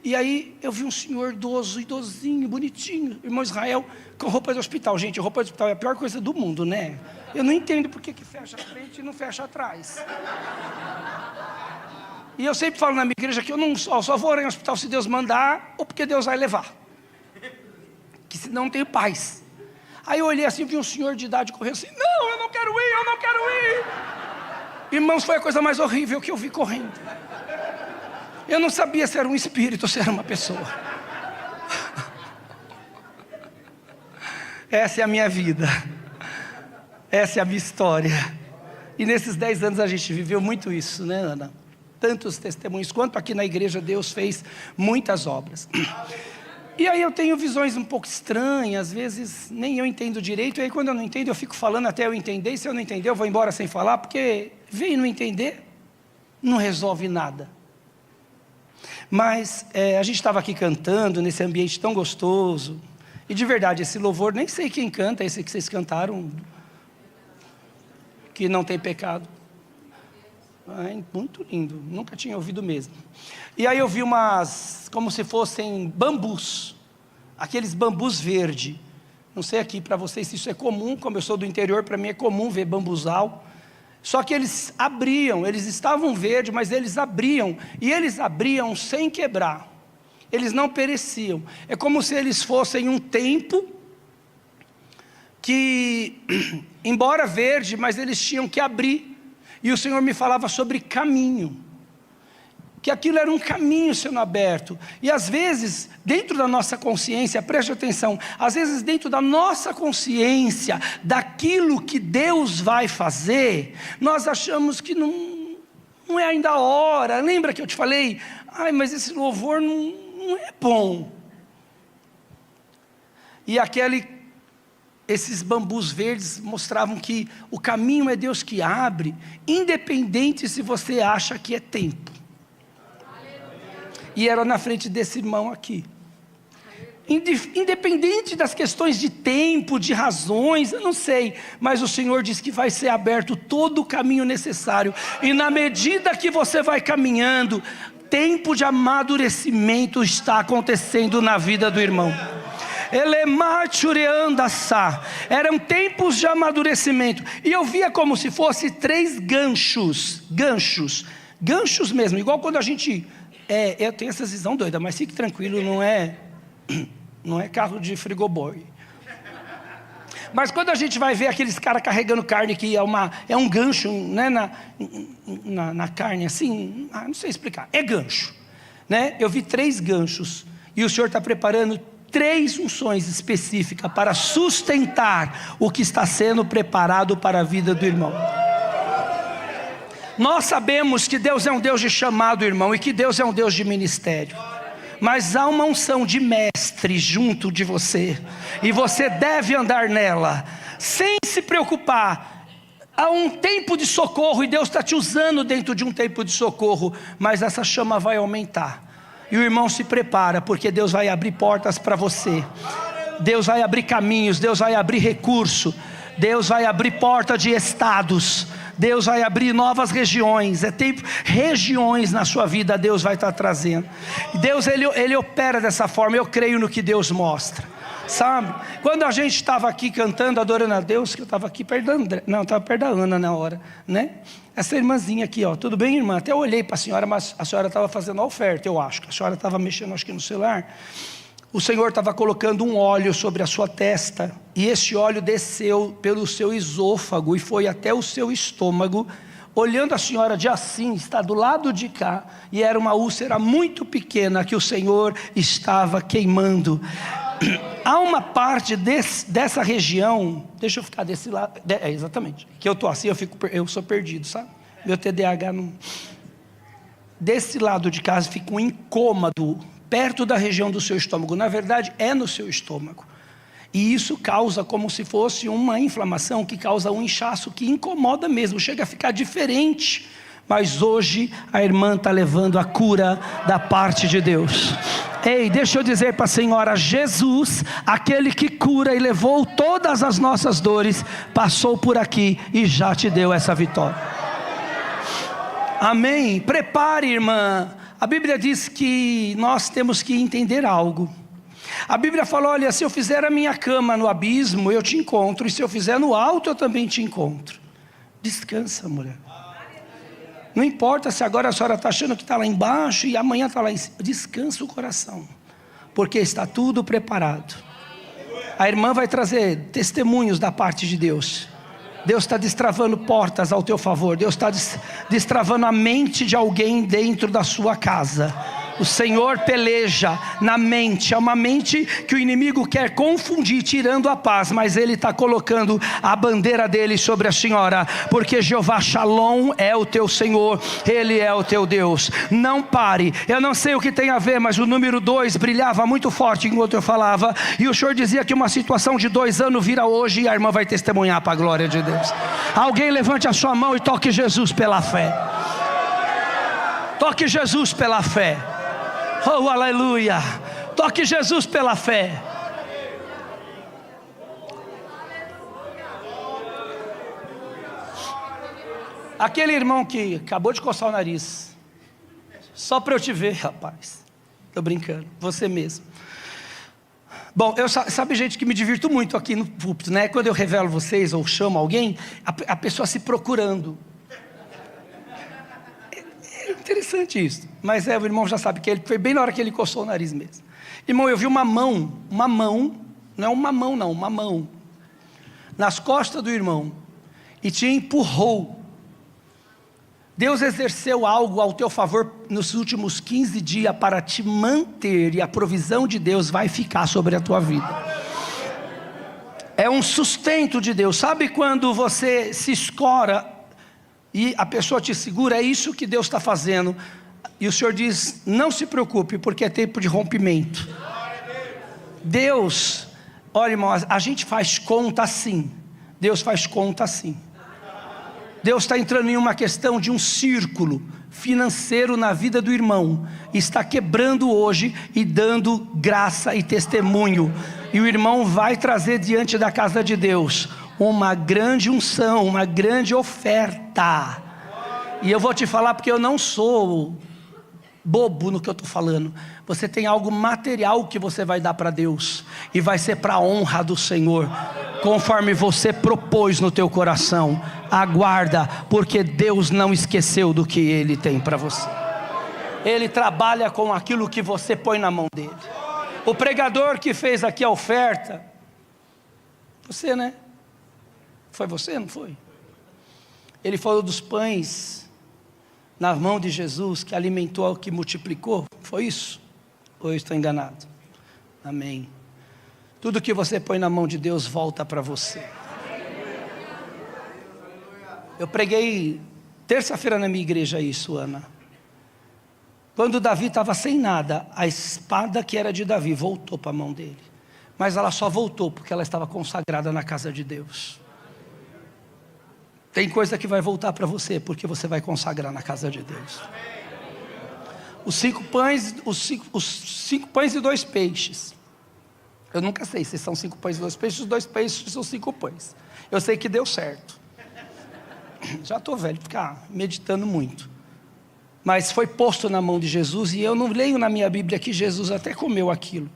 E aí eu vi um senhor idosinho, bonitinho, irmão Israel, com roupa de hospital. Gente, roupa de hospital é a pior coisa do mundo, né? Eu não entendo por que fecha a frente e não fecha atrás. E eu sempre falo na minha igreja que eu não só vou orar em hospital se Deus mandar, ou porque Deus vai levar. Que senão não tenho paz. Aí eu olhei assim, vi um senhor de idade correndo assim, não, eu não quero ir, eu não quero ir. Irmãos, foi a coisa mais horrível que eu vi correndo. Eu não sabia se era um espírito ou se era uma pessoa. Essa é a minha vida. Essa é a minha história. E nesses 10 anos a gente viveu muito isso, né, Ana? Tantos testemunhos, quanto aqui na igreja Deus fez muitas obras. E aí eu tenho visões um pouco estranhas, às vezes nem eu entendo direito, e aí quando eu não entendo eu fico falando até eu entender, e se eu não entender eu vou embora sem falar, porque veio não entender, não resolve nada. Mas a gente estava aqui cantando nesse ambiente tão gostoso, e de verdade esse louvor, nem sei quem canta, esse que vocês cantaram, que não tem pecado. Ai, muito lindo, nunca tinha ouvido mesmo. E aí eu vi umas, como se fossem bambus, aqueles bambus verde. Não sei aqui para vocês se isso é comum, como eu sou do interior, para mim é comum ver bambuzal. Só que eles abriam, eles estavam verdes, mas eles abriam, e eles abriam sem quebrar. Eles não pereciam. É como se eles fossem um tempo que, embora verde, mas eles tinham que abrir. E o Senhor me falava sobre caminho, que aquilo era um caminho sendo aberto. E às vezes, dentro da nossa consciência, preste atenção, às vezes dentro da nossa consciência, daquilo que Deus vai fazer, nós achamos que não é ainda a hora. Lembra que eu te falei, ai, mas esse louvor não é bom. E esses bambus verdes mostravam que o caminho é Deus que abre, independente se você acha que é tempo. E era na frente desse irmão aqui. Independente das questões de tempo, de razões, eu não sei, mas o Senhor diz que vai ser aberto todo o caminho necessário, e na medida que você vai caminhando, tempo de amadurecimento está acontecendo na vida do irmão. Eram tempos de amadurecimento, e eu via como se fosse 3 ganchos mesmo, igual quando a gente, eu tenho essa visão doida, mas fique tranquilo, não é carro de frigoboy. Mas quando a gente vai ver aqueles caras carregando carne, que é um gancho, né, na carne assim, não sei explicar, é gancho, né? Eu vi 3 ganchos, e o Senhor está preparando 3 unções específicas para sustentar o que está sendo preparado para a vida do irmão. Nós sabemos que Deus é um Deus de chamado, irmão, e que Deus é um Deus de ministério. Mas há uma unção de mestre junto de você, e você deve andar nela, sem se preocupar. Há um tempo de socorro, e Deus está te usando dentro de um tempo de socorro, mas essa chama vai aumentar. E o irmão se prepara, porque Deus vai abrir portas para você. Deus vai abrir caminhos, Deus vai abrir recurso, Deus vai abrir porta de estados, Deus vai abrir novas regiões. É tempo, regiões na sua vida Deus vai estar trazendo. Deus ele opera dessa forma, eu creio no que Deus mostra. Sabe, quando a gente estava aqui cantando, adorando a Deus, que eu estava aqui perto da André, não, eu estava perto da Ana na hora, né? Essa irmãzinha aqui, ó, tudo bem, irmã? Até eu olhei para a senhora, mas a senhora estava fazendo a oferta, eu acho, que a senhora estava mexendo, acho que no celular. O Senhor estava colocando um óleo sobre a sua testa, e esse óleo desceu pelo seu esôfago e foi até o seu estômago. Olhando a senhora de assim, está do lado de cá, e era uma úlcera muito pequena que o Senhor estava queimando. Há uma parte dessa região, deixa eu ficar desse lado, exatamente, que eu estou assim, eu sou perdido, sabe? Meu TDAH não... Desse lado de casa fica um incômodo, perto da região do seu estômago, na verdade é no seu estômago. E isso causa como se fosse uma inflamação, que causa um inchaço que incomoda mesmo, chega a ficar diferente. Mas hoje a irmã está levando a cura da parte de Deus. Ei, deixa eu dizer para a senhora, Jesus, aquele que cura e levou todas as nossas dores, passou por aqui e já te deu essa vitória. Amém? Prepare, irmã. A Bíblia diz que nós temos que entender algo. A Bíblia fala, olha, se eu fizer a minha cama no abismo, eu te encontro, e se eu fizer no alto, eu também te encontro. Descansa, mulher. Não importa se agora a senhora está achando que está lá embaixo e amanhã está lá em cima. Descansa o coração, porque está tudo preparado. A irmã vai trazer testemunhos da parte de Deus. Deus está destravando portas ao teu favor. Deus está destravando a mente de alguém dentro da sua casa. O Senhor peleja na mente. É uma mente que o inimigo quer confundir, tirando a paz. Mas Ele está colocando a bandeira dele sobre a senhora. Porque Jeová Shalom é o teu Senhor. Ele é o teu Deus. Não pare. Eu não sei o que tem a ver, mas o número 2 brilhava muito forte enquanto eu falava. E o Senhor dizia que uma situação de 2 anos vira hoje. E a irmã vai testemunhar para a glória de Deus. Alguém levante a sua mão e toque Jesus pela fé. Toque Jesus pela fé. Oh, aleluia. Toque Jesus pela fé. Aquele irmão que acabou de coçar o nariz, só para eu te ver, rapaz. Estou brincando, você mesmo. Bom, sabe gente que me divirto muito aqui no púlpito, né? Quando eu revelo vocês ou chamo alguém, a pessoa se procurando. Interessante isso, mas o irmão já sabe que ele foi bem na hora que ele coçou o nariz mesmo. Irmão, eu vi uma mão, não é uma mão não, uma mão, nas costas do irmão, e te empurrou. Deus exerceu algo ao teu favor nos últimos 15 dias para te manter, e a provisão de Deus vai ficar sobre a tua vida. É um sustento de Deus. Sabe quando você se escora e a pessoa te segura? É isso que Deus está fazendo. E o Senhor diz, não se preocupe, porque é tempo de rompimento. Deus, olha irmão, a gente faz conta assim. Deus faz conta assim. Deus está entrando em uma questão de um círculo financeiro na vida do irmão. Está quebrando hoje e dando graça e testemunho. E o irmão vai trazer diante da casa de Deus uma grande unção, uma grande oferta. E eu vou te falar porque eu não sou bobo no que eu estou falando. Você tem algo material que você vai dar para Deus, e vai ser para a honra do Senhor, conforme você propôs no teu coração. Aguarda, porque Deus não esqueceu do que Ele tem para você. Ele trabalha com aquilo que você põe na mão dele. O pregador que fez aqui a oferta, você, né? Foi você, não foi? Ele falou dos pães na mão de Jesus, que alimentou, que multiplicou. Foi isso? Ou eu estou enganado? Amém. Tudo que você põe na mão de Deus volta para você. Eu preguei terça-feira na minha igreja isso, Ana. Quando Davi estava sem nada, a espada que era de Davi voltou para a mão dele. Mas ela só voltou porque ela estava consagrada na casa de Deus. Tem coisa que vai voltar para você, porque você vai consagrar na casa de Deus. Os 5 pães e 2 peixes. Eu nunca sei se são 5 pães e 2 peixes, os 2 peixes são 5 pães. Eu sei que deu certo. Já estou velho, ficar meditando muito. Mas foi posto na mão de Jesus, e eu não leio na minha Bíblia que Jesus até comeu aquilo.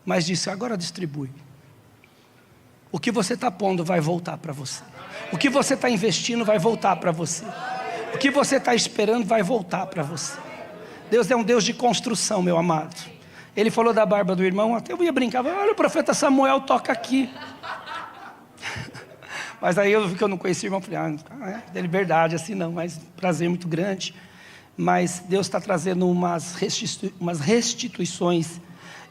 Mas disse, agora distribui. O que você está pondo vai voltar para você. O que você está investindo vai voltar para você. O que você está esperando vai voltar para você. Deus é um Deus de construção, meu amado. Ele falou da barba do irmão, até eu ia brincar, olha, o profeta Samuel toca aqui. Mas aí eu vi que eu não conhecia o irmão, falei, é liberdade assim não, mas prazer muito grande. Mas Deus está trazendo umas restituições,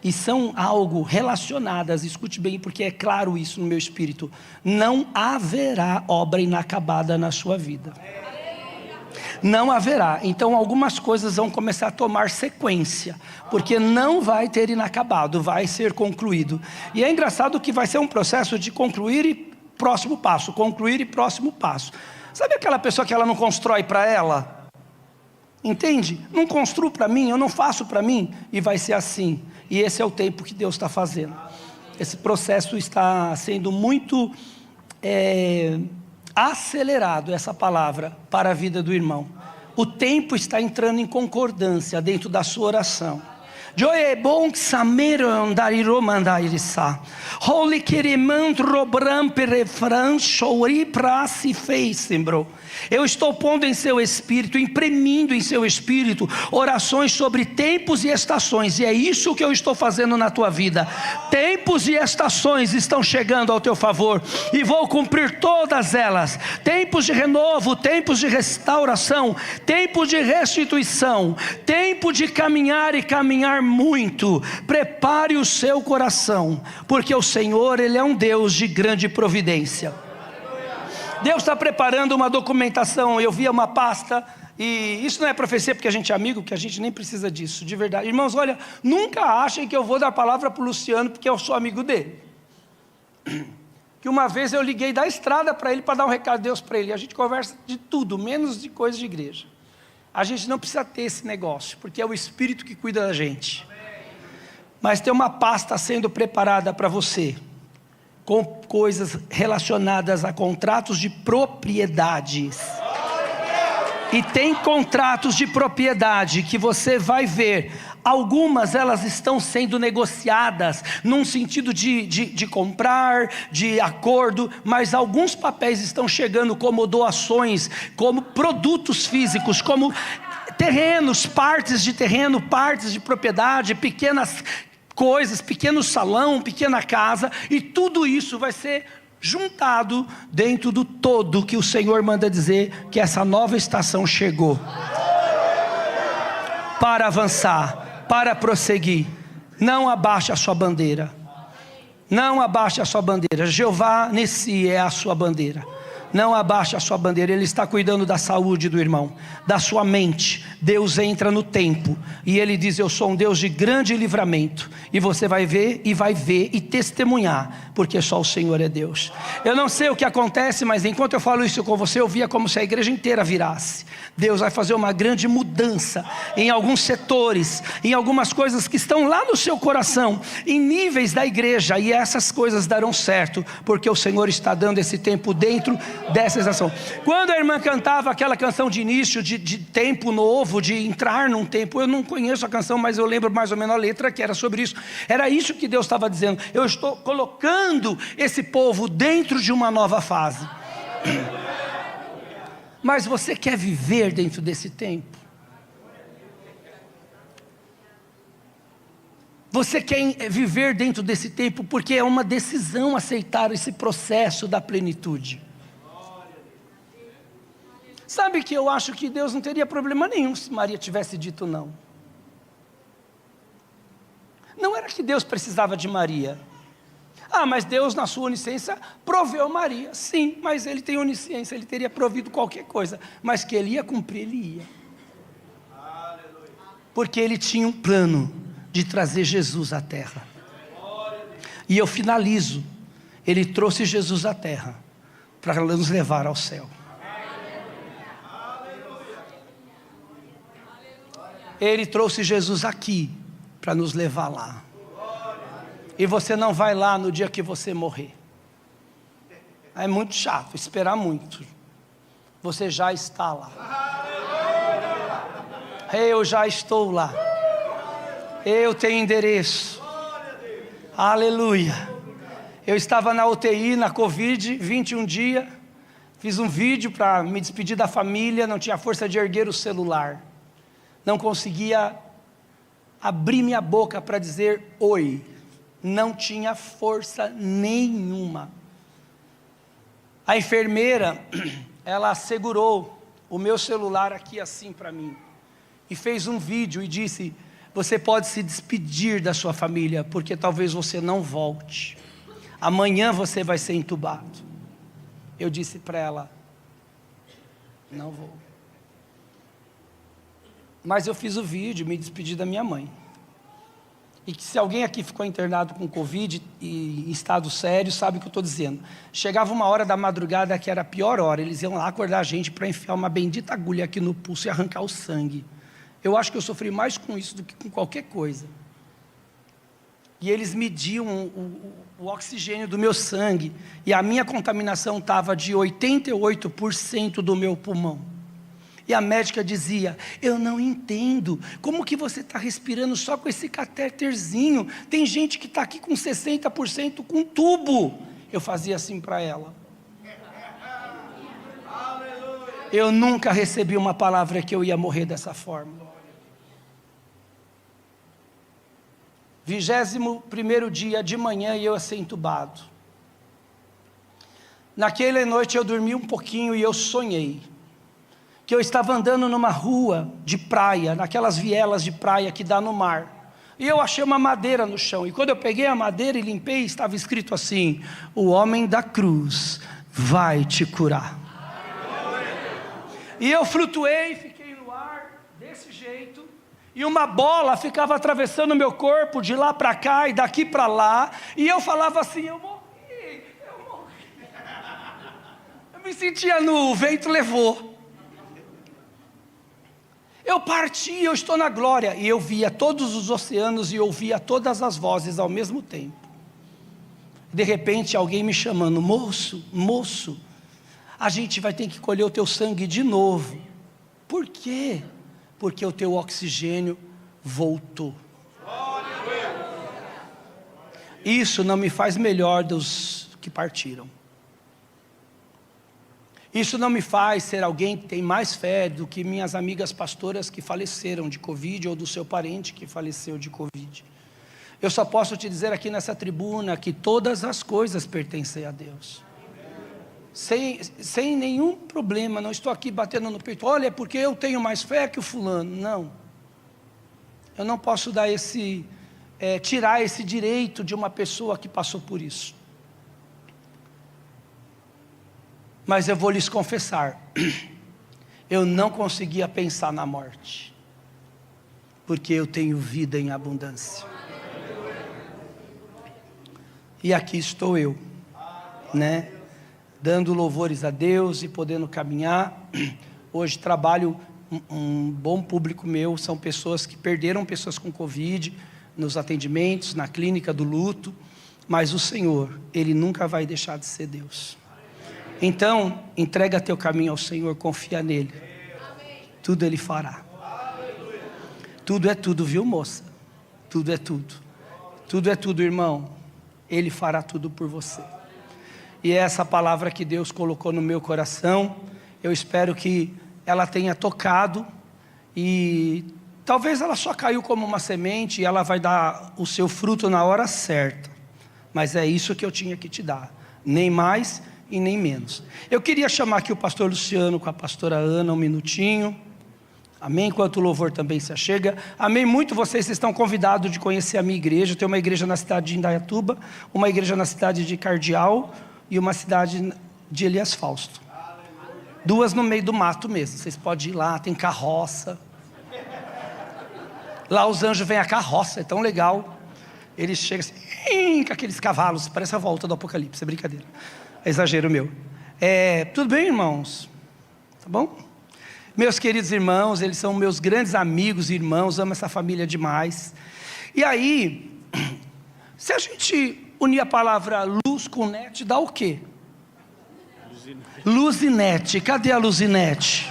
e são algo relacionadas, escute bem, porque é claro isso no meu espírito. Não haverá obra inacabada na sua vida. Não haverá. Então algumas coisas vão começar a tomar sequência, porque não vai ter inacabado, vai ser concluído. E é engraçado que vai ser um processo de concluir e próximo passo, concluir e próximo passo. Sabe aquela pessoa que ela não constrói para ela? Entende? Não construo para mim, eu não faço para mim, e vai ser assim. E esse é o tempo que Deus está fazendo. Esse processo está sendo muito acelerado, essa palavra, para a vida do irmão. O tempo está entrando em concordância dentro da sua oração. Joe bon samero andariro mandairissa. Holy kerimandro brampere franchori prasi feisembro. Eu estou pondo em seu espírito, imprimindo em seu espírito orações sobre tempos e estações, e é isso que eu estou fazendo na tua vida. Tempos e estações estão chegando ao teu favor, e vou cumprir todas elas. Tempos de renovo, tempos de restauração, tempos de restituição, tempo de caminhar e caminhar muito. Prepare o seu coração, porque o Senhor, Ele é um Deus de grande providência. Deus está preparando uma documentação. Eu vi uma pasta, e isso não é profecia porque a gente é amigo, porque a gente nem precisa disso, de verdade. Irmãos, olha, nunca achem que eu vou dar a palavra para o Luciano porque eu sou amigo dele. Que uma vez eu liguei da estrada para ele para dar um recado de Deus para ele. A gente conversa de tudo, menos de coisas de igreja. A gente não precisa ter esse negócio, porque é o Espírito que cuida da gente. Mas tem uma pasta sendo preparada para você, com coisas relacionadas a contratos de propriedades. E tem contratos de propriedade que você vai ver. Algumas elas estão sendo negociadas num sentido de comprar, de acordo, mas alguns papéis estão chegando como doações, como produtos físicos, como terrenos, partes de terreno, partes de propriedade, pequenas coisas, pequeno salão, pequena casa, e tudo isso vai ser juntado dentro do todo que o Senhor manda dizer que essa nova estação chegou. Para avançar, para prosseguir, não abaixe a sua bandeira, não abaixe a sua bandeira. Jeová Nissi é a sua bandeira. Não abaixe a sua bandeira. Ele está cuidando da saúde do irmão, da sua mente. Deus entra no tempo e Ele diz: eu sou um Deus de grande livramento. E você vai ver e testemunhar, porque só o Senhor é Deus. Eu não sei o que acontece, mas enquanto eu falo isso com você, eu via como se a igreja inteira virasse. Deus vai fazer uma grande mudança em alguns setores, em algumas coisas que estão lá no seu coração, em níveis da igreja, e essas coisas darão certo, porque o Senhor está dando esse tempo dentro dessa estação. Quando a irmã cantava aquela canção de início, de tempo novo, de entrar num tempo, eu não conheço a canção, mas eu lembro mais ou menos a letra, que era sobre isso. Era isso que Deus estava dizendo: eu estou colocando esse povo dentro de uma nova fase. Mas você quer viver dentro desse tempo? Você quer viver dentro desse tempo porque é uma decisão aceitar esse processo da plenitude. Sabe que eu acho que Deus não teria problema nenhum se Maria tivesse dito não. Não era que Deus precisava de Maria. Ah, mas Deus na sua onisciência proveu Maria. Sim, mas Ele tem onisciência, Ele teria provido qualquer coisa. Mas que Ele ia cumprir, Ele ia. Porque Ele tinha um plano de trazer Jesus à terra. E eu finalizo. Ele trouxe Jesus à terra para nos levar ao céu. Ele trouxe Jesus aqui para nos levar lá. E você não vai lá no dia que você morrer. É muito chato, esperar muito. Você já está lá. Eu já estou lá. Eu tenho endereço. Aleluia. Eu estava na UTI, na Covid, 21 dias. Fiz um vídeo para me despedir da família. Não tinha força de erguer o celular. Não conseguia abrir minha boca para dizer oi. Não tinha força nenhuma. A enfermeira, ela segurou o meu celular aqui assim para mim. E fez um vídeo e disse: você pode se despedir da sua família, porque talvez você não volte. Amanhã você vai ser entubado. Eu disse para ela: não vou. Mas eu fiz o vídeo, me despedi da minha mãe. E que se alguém aqui ficou internado com Covid e em estado sério, sabe o que eu estou dizendo. Chegava uma hora da madrugada que era a pior hora. Eles iam lá acordar a gente para enfiar uma bendita agulha aqui no pulso e arrancar o sangue. Eu acho que eu sofri mais com isso do que com qualquer coisa. E eles mediam o oxigênio do meu sangue. E a minha contaminação estava de 88% do meu pulmão. E a médica dizia: eu não entendo, como que você está respirando só com esse catéterzinho? Tem gente que está aqui com 60% com tubo. Eu fazia assim para ela. Eu nunca recebi uma palavra que eu ia morrer dessa forma. 21º dia de manhã e eu ia ser entubado. Naquela noite eu dormi um pouquinho e eu sonhei que eu estava andando numa rua de praia, naquelas vielas de praia que dá no mar. E eu achei uma madeira no chão. E quando eu peguei a madeira e limpei, estava escrito assim: o homem da cruz vai te curar. E eu flutuei, fiquei no ar, desse jeito. E uma bola ficava atravessando o meu corpo, de lá para cá e daqui para lá. E eu falava assim: eu morri. Eu me sentia nu, o vento levou. Eu parti, eu estou na glória. E eu via todos os oceanos e ouvia todas as vozes ao mesmo tempo. De repente alguém me chamando: moço, moço, a gente vai ter que colher o teu sangue de novo. Por quê? Porque o teu oxigênio voltou. Isso não me faz melhor dos que partiram. Isso não me faz ser alguém que tem mais fé do que minhas amigas pastoras que faleceram de Covid, ou do seu parente que faleceu de Covid. Eu só posso te dizer aqui nessa tribuna que todas as coisas pertencem a Deus. Sem nenhum problema, não estou aqui batendo no peito: olha, é porque eu tenho mais fé que o fulano. Não. Eu não posso dar tirar esse direito de uma pessoa que passou por isso. Mas eu vou lhes confessar, eu não conseguia pensar na morte, porque eu tenho vida em abundância. E aqui estou eu, né? Dando louvores a Deus e podendo caminhar. Hoje trabalho, um bom público meu, são pessoas que perderam pessoas com Covid, nos atendimentos, na clínica do luto, mas o Senhor, Ele nunca vai deixar de ser Deus. Então, entrega teu caminho ao Senhor, confia nele. Tudo Ele fará. Tudo é tudo, viu, moça? Tudo é tudo. Tudo é tudo, irmão. Ele fará tudo por você. E é essa palavra que Deus colocou no meu coração. Eu espero que ela tenha tocado. E talvez ela só caiu como uma semente e ela vai dar o seu fruto na hora certa. Mas é isso que eu tinha que te dar. Nem mais e nem menos. Eu queria chamar aqui o pastor Luciano com a pastora Ana um minutinho. Amém? Enquanto o louvor também se achega. Amém? Muito vocês estão convidados de conhecer a minha igreja. Tem uma igreja na cidade de Indaiatuba, uma igreja na cidade de Cardeal e uma cidade de Elias Fausto. Duas no meio do mato mesmo. Vocês podem ir lá, tem carroça. Lá os anjos vêm a carroça, é tão legal. Eles chegam assim, com aqueles cavalos, parece a volta do Apocalipse, é brincadeira. É exagero meu. Tudo bem, irmãos? Tá bom? Meus queridos irmãos, eles são meus grandes amigos e irmãos, amo essa família demais. E aí, se a gente unir a palavra luz com net, dá o quê? Luzinete. Cadê a Luzinete?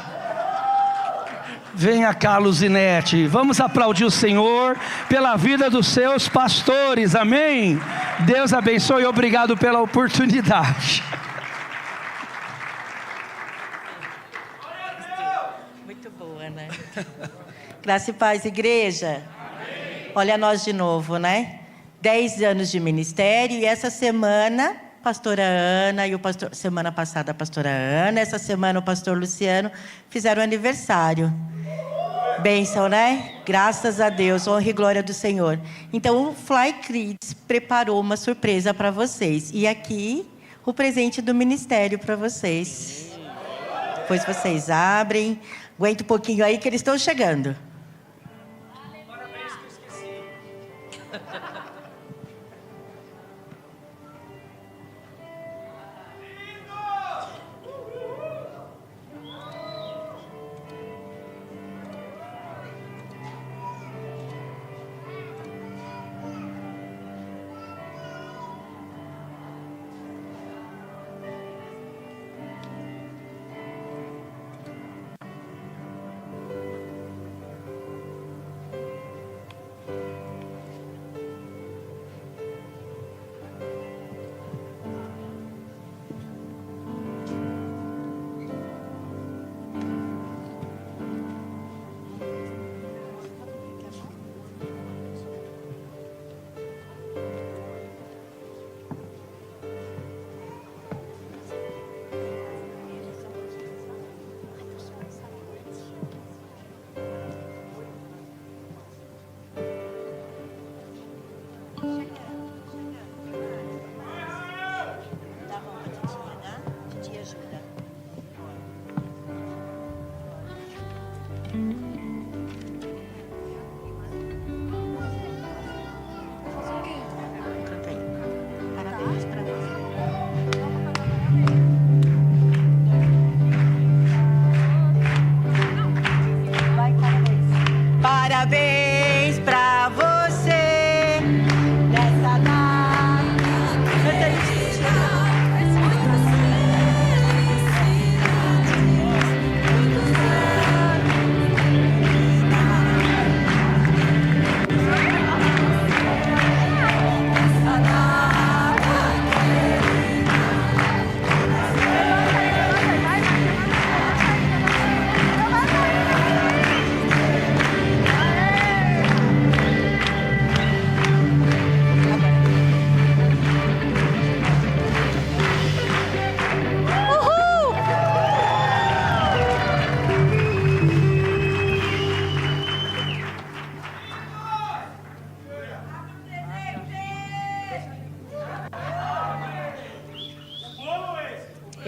Venha cá, Luzinete. Vamos aplaudir o Senhor pela vida dos seus pastores, amém? Deus abençoe e obrigado pela oportunidade. Muito boa, né? Graça e paz, igreja. Olha nós de novo, né? 10 anos de ministério e essa semana, pastora Ana e semana passada a pastora Ana, essa semana o pastor Luciano fizeram aniversário. Bênção, né? Graças a Deus, honra e glória do Senhor. Então o Fly Kids preparou uma surpresa para vocês. E aqui o presente do ministério para vocês. Depois vocês abrem. Aguenta um pouquinho aí que eles estão chegando.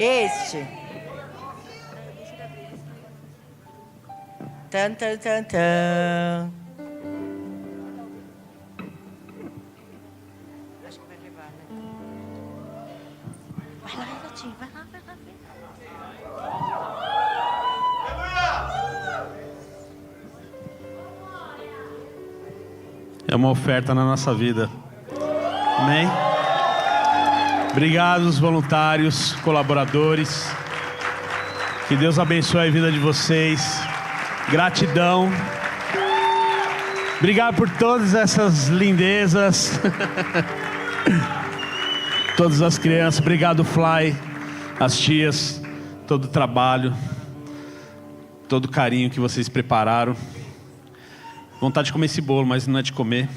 Este. Tan, tan, tan, tan. Acho que vai levar, né? Vai lá, Renatinho, vai lá, vai lá. É uma oferta na nossa vida. Amém? Obrigado, os voluntários, colaboradores. Que Deus abençoe a vida de vocês. Gratidão. Obrigado por todas essas lindezas. Todas as crianças. Obrigado, Fly, as tias, todo o trabalho, todo o carinho que vocês prepararam. Vontade de comer esse bolo, mas não é de comer.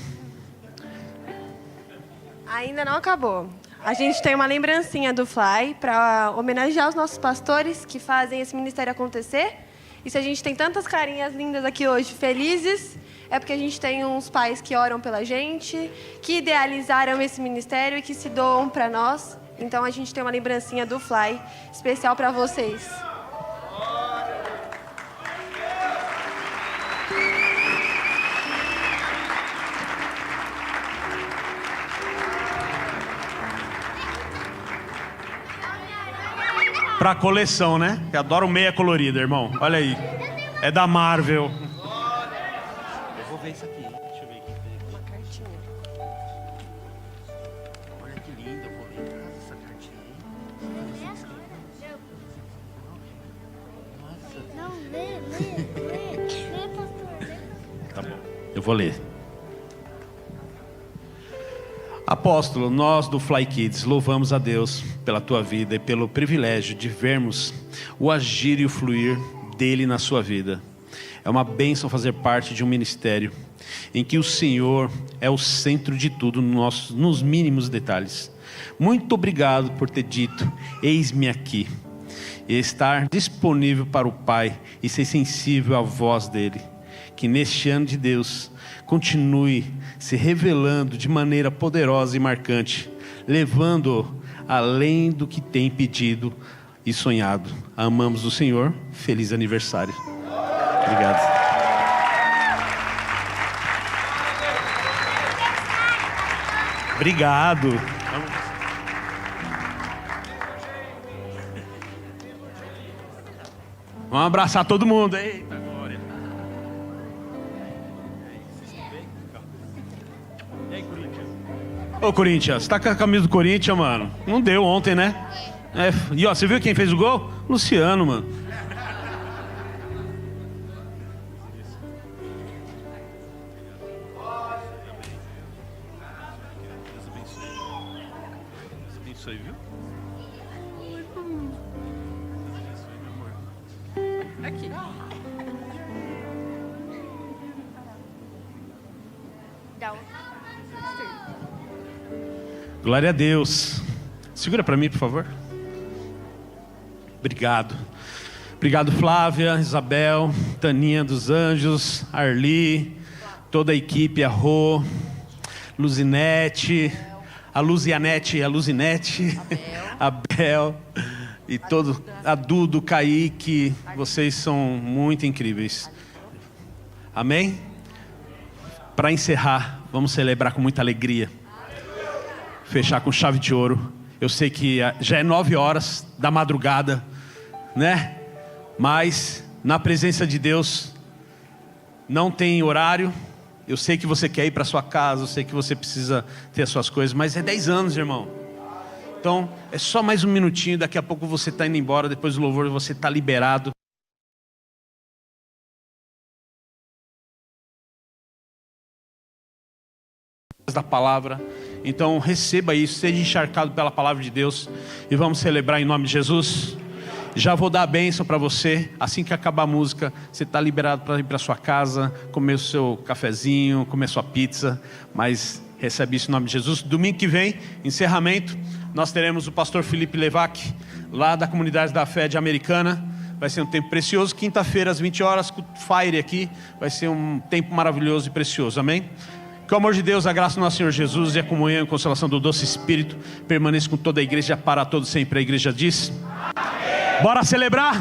Ainda não acabou. A gente tem uma lembrancinha do Fly para homenagear os nossos pastores que fazem esse ministério acontecer. E se a gente tem tantas carinhas lindas aqui hoje, felizes, é porque a gente tem uns pais que oram pela gente, que idealizaram esse ministério e que se doam para nós. Então a gente tem uma lembrancinha do Fly especial para vocês. Pra coleção, né? Eu adoro meia colorida, irmão. Olha aí. É da Marvel. Eu vou ver isso aqui. Deixa eu ver aqui. Uma cartinha. Olha que linda. Eu vou ler em casa essa cartinha aí. Não, lê, pastor. Tá bom. Eu vou ler. Apóstolo, nós do Fly Kids louvamos a Deus pela tua vida e pelo privilégio de vermos o agir e o fluir dele na sua vida. É uma bênção fazer parte de um ministério em que o Senhor é o centro de tudo nos mínimos detalhes. Muito obrigado por ter dito, eis-me aqui, e estar disponível para o Pai e ser sensível à voz dele. Que neste ano de Deus continue se revelando de maneira poderosa e marcante, levando além do que tem pedido e sonhado. Amamos o Senhor. Feliz aniversário. Obrigado. Obrigado. Vamos abraçar todo mundo. Eita, glória. E aí, Corinthians? Ô, Corinthians, tá com a camisa do Corinthians, mano? Não deu ontem, né? É, e ó, você viu quem fez o gol? Luciano, mano. Deus abençoe, viu? Aqui. Dá um. Glória a Deus. Segura para mim, por favor. Obrigado. Obrigado, Flávia, Isabel, Taninha dos Anjos, Arli, toda a equipe, a Rô, Luzinete, a Luzianete, a Luzinete, Abel e todo, a Dudo, Kaique, vocês são muito incríveis. Amém? Para encerrar, vamos celebrar com muita alegria. Fechar com chave de ouro. Eu sei que já é 9 horas da madrugada, né? Mas na presença de Deus não tem horário. Eu sei que você quer ir para sua casa, eu sei que você precisa ter as suas coisas, mas é 10 anos, irmão. Então é só mais um minutinho, daqui a pouco você está indo embora, depois do louvor você está liberado. Da palavra. Então receba isso, seja encharcado pela palavra de Deus e vamos celebrar em nome de Jesus. Já vou dar a bênção para você. Assim que acabar a música, você está liberado para ir para sua casa, comer o seu cafezinho, comer sua pizza, mas recebe isso em nome de Jesus. Domingo que vem, encerramento, nós teremos o pastor Felipe Levac, lá da Comunidade da Fé de Americana. Vai ser um tempo precioso. Quinta-feira às 20 horas, com o Fire aqui, vai ser um tempo maravilhoso e precioso, amém? Que o amor de Deus, a graça do nosso Senhor Jesus e a comunhão e a consolação do doce Espírito permaneça com toda a igreja para todo sempre. A igreja diz... Bora celebrar?